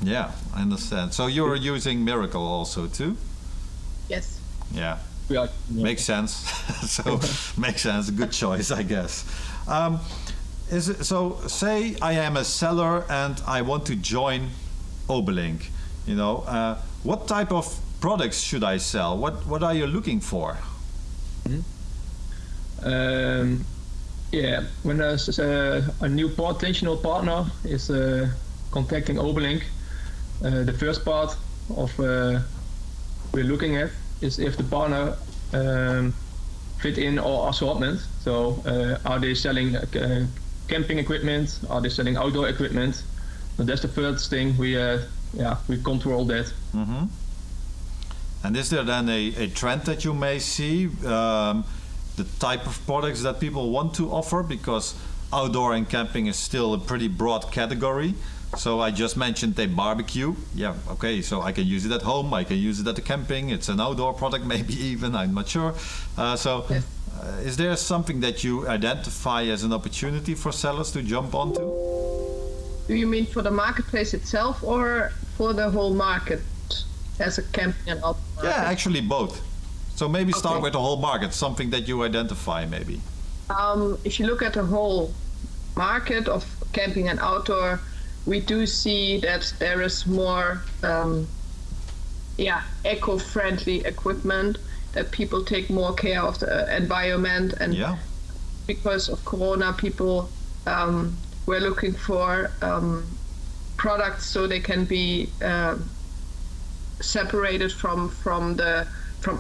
Yeah, I understand. So you're using Miracle also too? Yes. Yeah. Makes sense. So makes sense. A good choice, I guess. So say I am a seller and I want to join Obelink. What type of products should I sell? What are you looking for? When there's a new potential partner is contacting Obelink, the first part of we're looking at is if the partner fit in our assortment. So are they selling camping equipment? Are they selling outdoor equipment? So that's the first thing we control that. Mm-hmm. And is there then a trend that you may see, the type of products that people want to offer? Because outdoor and camping is still a pretty broad category. So I just mentioned a barbecue. Yeah, okay, so I can use it at home, I can use it at the camping. It's an outdoor product, maybe even, I'm not sure. Is there something that you identify as an opportunity for sellers to jump onto? Do you mean for the marketplace itself or for the whole market as a camping and outdoor market? Yeah, actually both. So maybe start with the whole market, something that you identify maybe. If you look at the whole market of camping and outdoor, we do see that there is more eco-friendly equipment, that people take more care of the environment, and because of Corona, people were looking for products so they can be separated from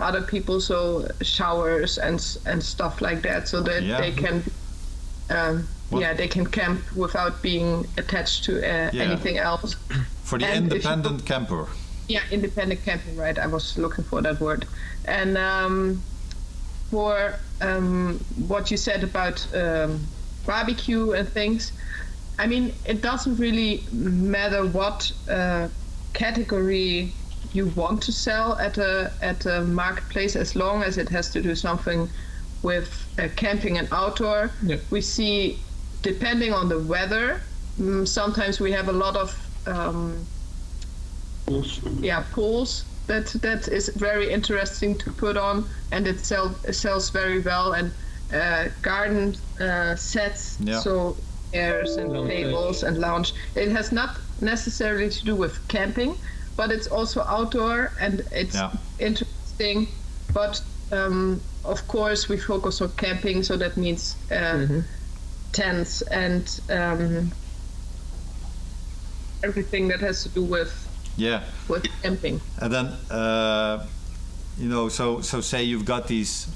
other people, so showers and stuff like that, so that they can they can camp without being attached to anything else. For the independent camper. Yeah, independent camping, right? I was looking for that word. And for what you said about barbecue and things, I mean, it doesn't really matter what category you want to sell at a marketplace, as long as it has to do something with camping and outdoor. Yeah. We see, depending on the weather, sometimes we have a lot of pools that is very interesting to put on, and it sells very well. And garden sets, so chairs and tables and lounge. It has not necessarily to do with camping, but it's also outdoor, and it's interesting. But of course, we focus on camping, so that means tents and everything that has to do with camping. And then so say you've got these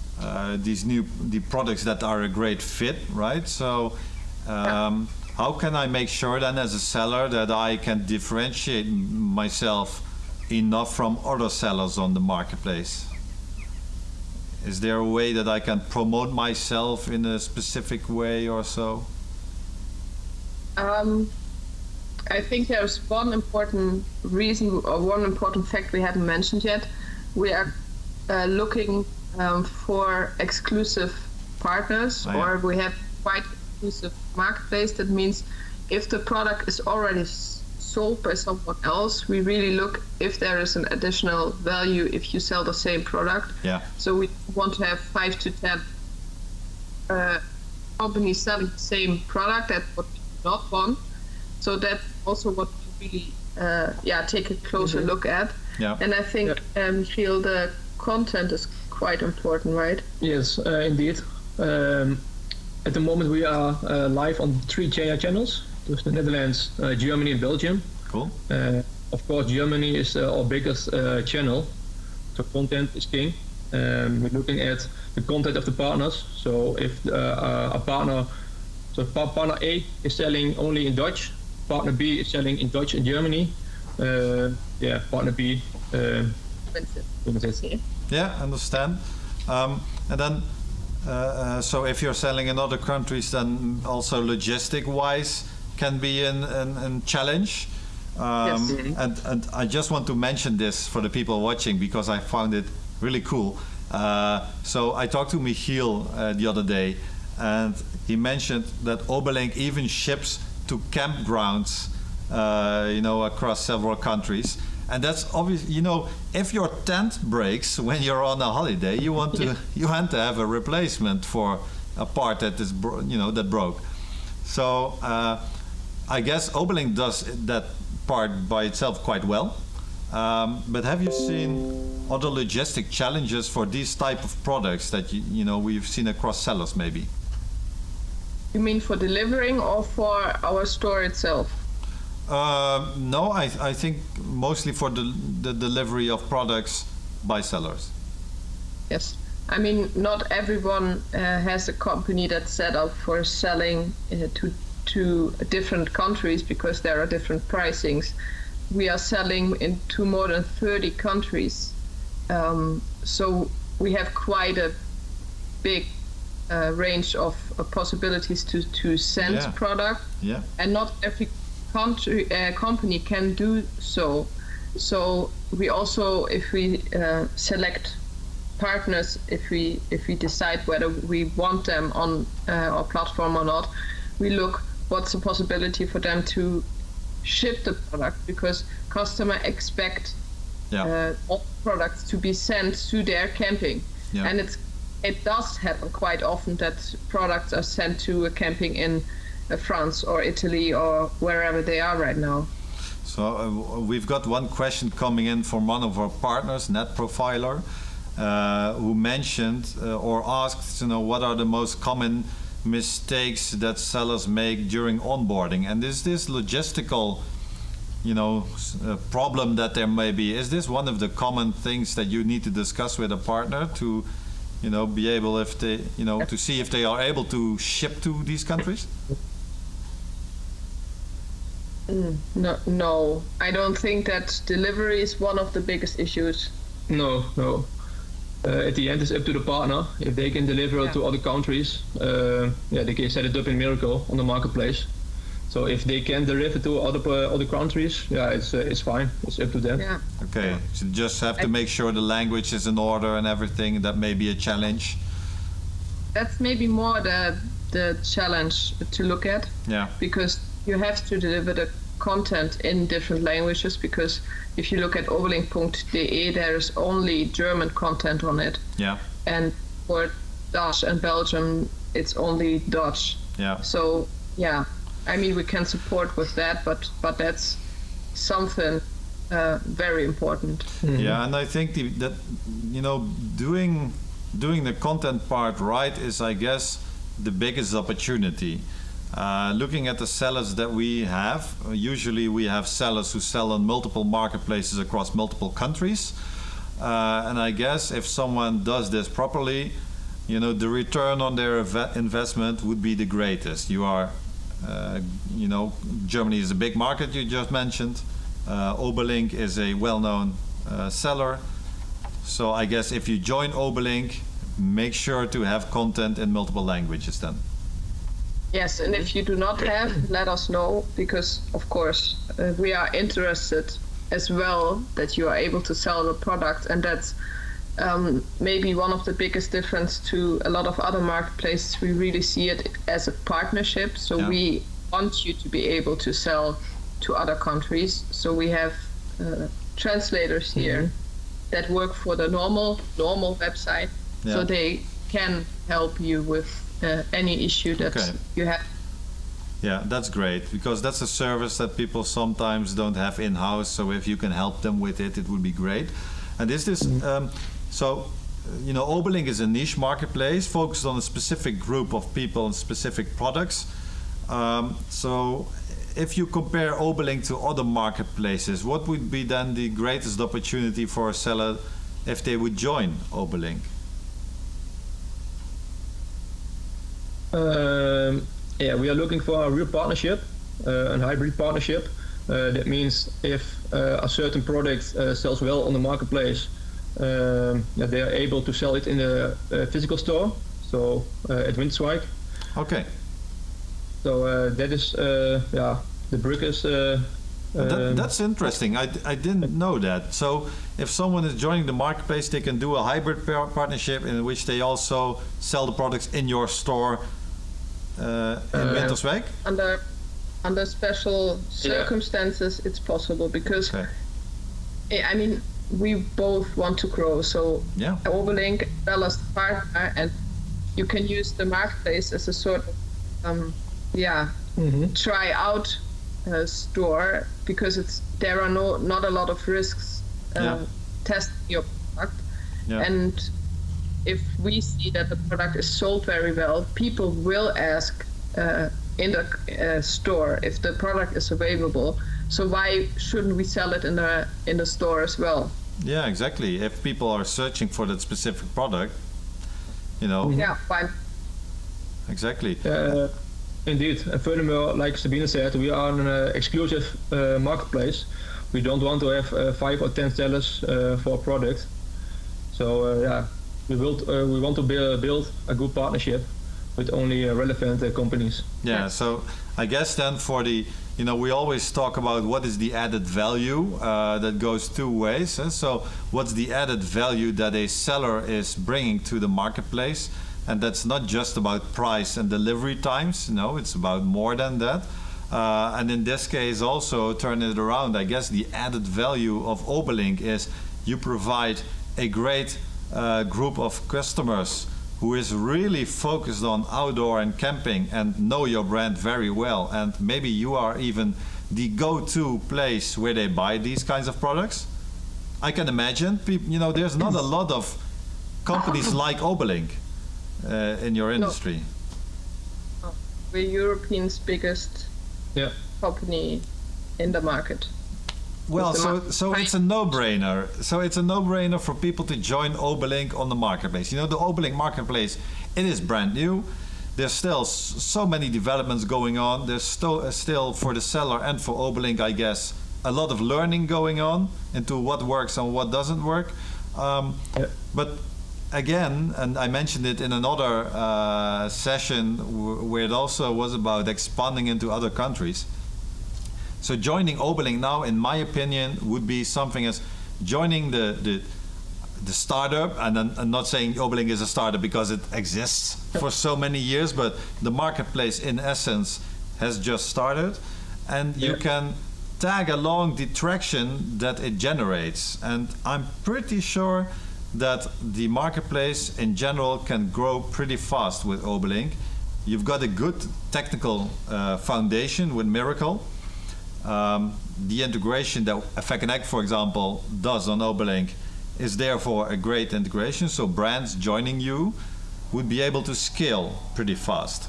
products that are a great fit, right? So how can I make sure then, as a seller, that I can differentiate myself enough from other sellers on the marketplace? Is there a way that I can promote myself in a specific way or so? I think there's one important reason, or one important fact we haven't mentioned yet. We are looking for exclusive partners, or we have quite exclusive marketplace. That means if the product is already sold by someone else, we really look if there is an additional value if you sell the same product. So we want to have 5 to 10 companies selling the same product. That's what we do not want. So that's also what we really take a closer look at. And I think, Michiel, the content is quite important, right? Yes, indeed. At the moment, we are live on 3 channels. Dus the Netherlands, Germany, and Belgium. Cool. Of course, Germany is our biggest channel. So content is king. We're looking at the content of the partners. So if a partner, partner A is selling only in Dutch, partner B is selling in Dutch in Germany. Partner B. Understand. And then, so if you're selling in other countries, then also logistic-wise can be a challenge. And I just want to mention this for the people watching because I found it really cool. So I talked to Michiel the other day, and he mentioned that Obelink even ships to campgrounds, across several countries. And that's obvious. If your tent breaks when you're on a holiday, you want to have a replacement for a part that is that broke. So I guess Obelink does that part by itself quite well. But have you seen other logistic challenges for these type of products that we've seen across sellers maybe? You mean for delivering or for our store itself? No, I think mostly for the delivery of products by sellers. Yes. I mean, not everyone has a company that's set up for selling to different countries because there are different pricings. We are selling into more than 30 countries. So we have quite a big range of possibilities to send product. And not every company can do so. So we also, if we select partners, if we decide whether we want them on our platform or not, we look what's the possibility for them to ship the product, because customers expect all products to be sent to their camping. And it does happen quite often that products are sent to a camping in France or Italy or wherever they are right now. So we've got one question coming in from one of our partners, Net Profiler, who mentioned or asked, what are the most common mistakes that sellers make during onboarding? And is this logistical, problem that there may be? Is this one of the common things that you need to discuss with a partner to, be able if they, to see if they are able to ship to these countries? No, I don't think that delivery is one of the biggest issues. No. At the end, it's up to the partner. If they can deliver to other countries, they can set it up in Miracle on the marketplace. So if they can deliver to other countries, yeah, it's fine. It's up to them. Yeah. Okay, so you just have to make sure the language is in order and everything. That may be a challenge. That's maybe more the challenge to look at. Yeah. Because you have to deliver the content in different languages, because if you look at obelink.de, there is only German content on it. Yeah. And for Dutch and Belgium, it's only Dutch. Yeah. So, yeah, I mean, we can support with that, but that's something very important. Yeah, and I think that doing the content part right is, I guess, the biggest opportunity. Looking at the sellers that we have, usually we have sellers who sell on multiple marketplaces across multiple countries. And I guess if someone does this properly, the return on their investment would be the greatest. Germany is a big market you just mentioned. Obelink is a well-known seller. So I guess if you join Obelink, make sure to have content in multiple languages then. Yes, and if you do not have, let us know, because of course we are interested as well that you are able to sell the product, and that's maybe one of the biggest difference to a lot of other marketplaces. We really see it as a partnership, so we want you to be able to sell to other countries. So we have translators here that work for the normal website, so they can help you with any issue that you have. Yeah, that's great, because that's a service that people sometimes don't have in-house. So if you can help them with it, it would be great. And Obelink is a niche marketplace focused on a specific group of people and specific products. So if you compare Obelink to other marketplaces, what would be then the greatest opportunity for a seller if they would join Obelink? We are looking for a real partnership, a hybrid partnership. That means if a certain product sells well on the marketplace, they are able to sell it in the physical store, so at Windstrike. Okay. So that is, the brokers. That's interesting. I didn't know that. So if someone is joining the marketplace, they can do a hybrid partnership in which they also sell the products in your store in Winterswijk? Under special circumstances, it's possible, because I mean, we both want to grow. So Obelink as well as the partner, and you can use the marketplace as a sort of try out store, because there are not a lot of risks testing your product. And if we see that the product is sold very well, people will ask in the store if the product is available. So why shouldn't we sell it in the store as well? Yeah, exactly. If people are searching for that specific product, Yeah, fine. Exactly. Indeed. And furthermore, like Sabine said, we are an exclusive marketplace. We don't want to have 5 or 10 sellers for a product. So we want to build a good partnership with only relevant companies. Yeah, so I guess then for we always talk about what is the added value that goes two ways. So what's the added value that a seller is bringing to the marketplace? And that's not just about price and delivery times. It's about more than that. And in this case, also turn it around. I guess the added value of Obelink is you provide a great group of customers who is really focused on outdoor and camping and know your brand very well. And maybe you are even the go-to place where they buy these kinds of products. I can imagine, there's not a lot of companies like Obelink in your industry. No. We're Europe's biggest company in the market. Well, so it's a no-brainer. So it's a no-brainer for people to join Obelink on the marketplace. The Obelink marketplace, it is brand new. There's still so many developments going on. There's still for the seller and for Obelink, I guess, a lot of learning going on into what works and what doesn't work. But again, and I mentioned it in another session where it also was about expanding into other countries. So joining Obelink now, in my opinion, would be something as joining the startup, and I'm not saying Obelink is a startup because it exists for so many years, but the marketplace in essence has just started, and you can tag along the traction that it generates. And I'm pretty sure that the marketplace in general can grow pretty fast with Obelink. You've got a good technical foundation with Miracle. The integration that EffectConnect, for example, does on Obelink is therefore a great integration. So brands joining you would be able to scale pretty fast.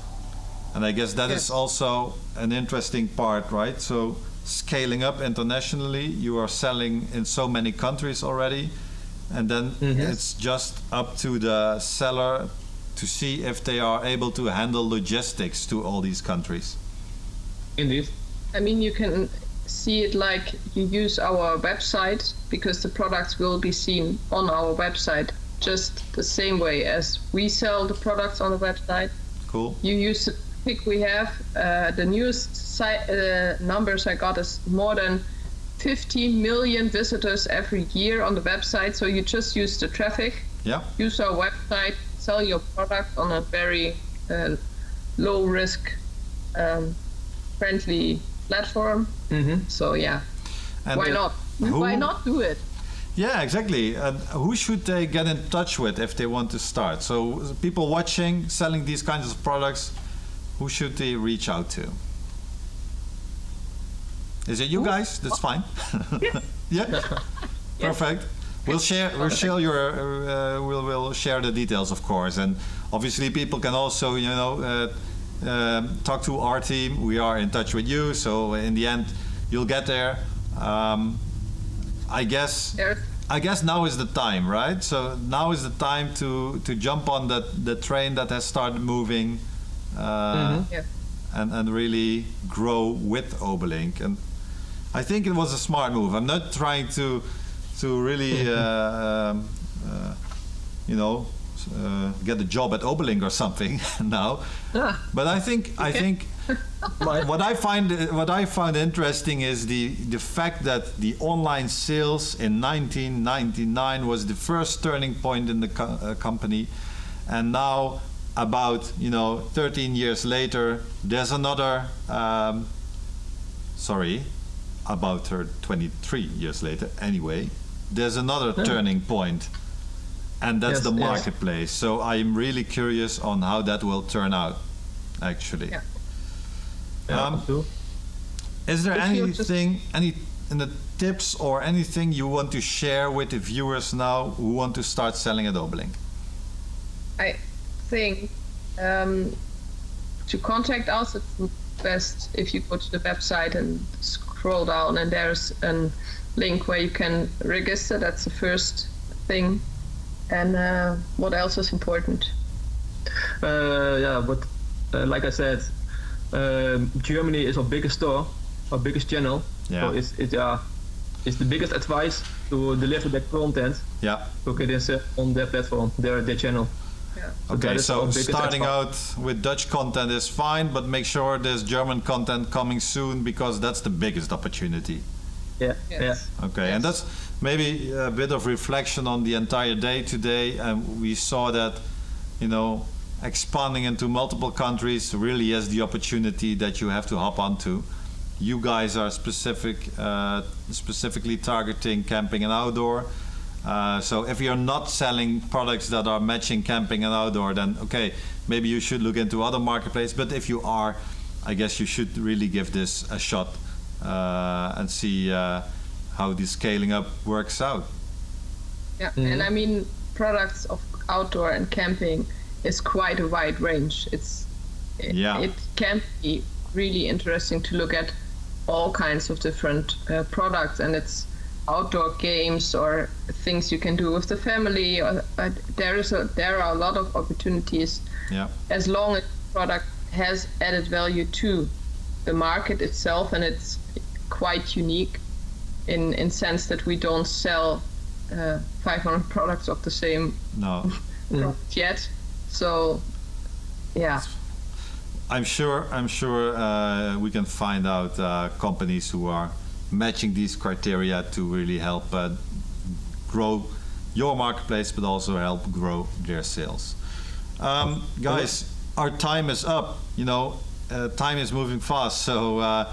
And I guess that is also an interesting part, right? So scaling up internationally, you are selling in so many countries already, and then it's just up to the seller to see if they are able to handle logistics to all these countries. Indeed. I mean, you can see it like you use our website, because the products will be seen on our website just the same way as we sell the products on the website. Cool. You use the traffic we have. The newest numbers I got is more than 15 million visitors every year on the website. So you just use the traffic, use our website, sell your product on a very low risk, friendly platform. So and why not? Why not do it? Yeah, exactly. And who should they get in touch with if they want to start? So people watching, selling these kinds of products, who should they reach out to? Is it you guys? That's fine. Yeah. Perfect. We'll share the details, of course, and obviously people can also, talk to our team. We are in touch with you, so in the end, you'll get there. I guess now is the time, right? So now is the time to jump on the train that has started moving, and really grow with Obelink. And I think it was a smart move. I'm not trying to really get a job at Obelink or something now. But I think what I found interesting is the fact that the online sales in 1999 was the first turning point in the company, and now about 13 years later, there's another. About 23 years later, anyway, there's another turning point. And that's the marketplace. So I'm really curious on how that will turn out, actually. Is there any tips or anything you want to share with the viewers now who want to start selling at Obelink? I think to contact us, it's best if you go to the website and scroll down, and there's a link where you can register. That's the first thing. And what else is important? Like I said, Germany is our biggest store, our biggest channel. So it's the biggest advice to deliver that content. To get this on their platform, their channel. Okay, so starting out with Dutch content is fine, but make sure there's German content coming soon, because that's the biggest opportunity. Okay, and that's maybe a bit of reflection on the entire day today, and we saw that expanding into multiple countries really is the opportunity that you have to hop onto. You guys are specifically targeting camping and outdoor. So if you're not selling products that are matching camping and outdoor, then okay, maybe you should look into other marketplaces. But if you are, I guess you should really give this a shot and see how the scaling up works out. And I mean, products of outdoor and camping is quite a wide range. It can be really interesting to look at all kinds of different products, and it's outdoor games or things you can do with the family. There are a lot of opportunities as long as the product has added value to the market itself, and it's quite unique in sense that we don't sell 500 products of the same yet. So, yeah. I'm sure we can find out companies who are matching these criteria to really help grow your marketplace, but also help grow their sales. Guys, our time is up. Time is moving fast. So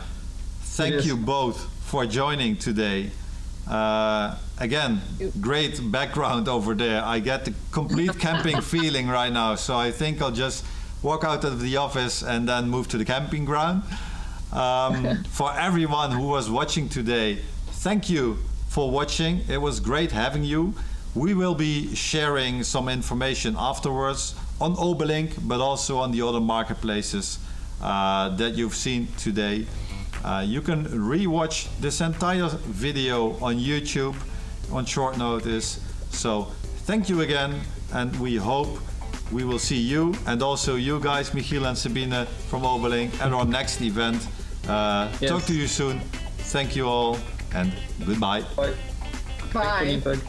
thank you both for joining today. Again, great background over there. I get the complete camping feeling right now. So I think I'll just walk out of the office and then move to the camping ground. For everyone who was watching today, thank you for watching. It was great having you. We will be sharing some information afterwards on Obelink, but also on the other marketplaces that you've seen today. You can rewatch this entire video on YouTube on short notice. So thank you again, and we hope we will see you and also you guys, Michiel and Sabine from Obelink, at our next event. Talk to you soon. Thank you all, and goodbye. Bye.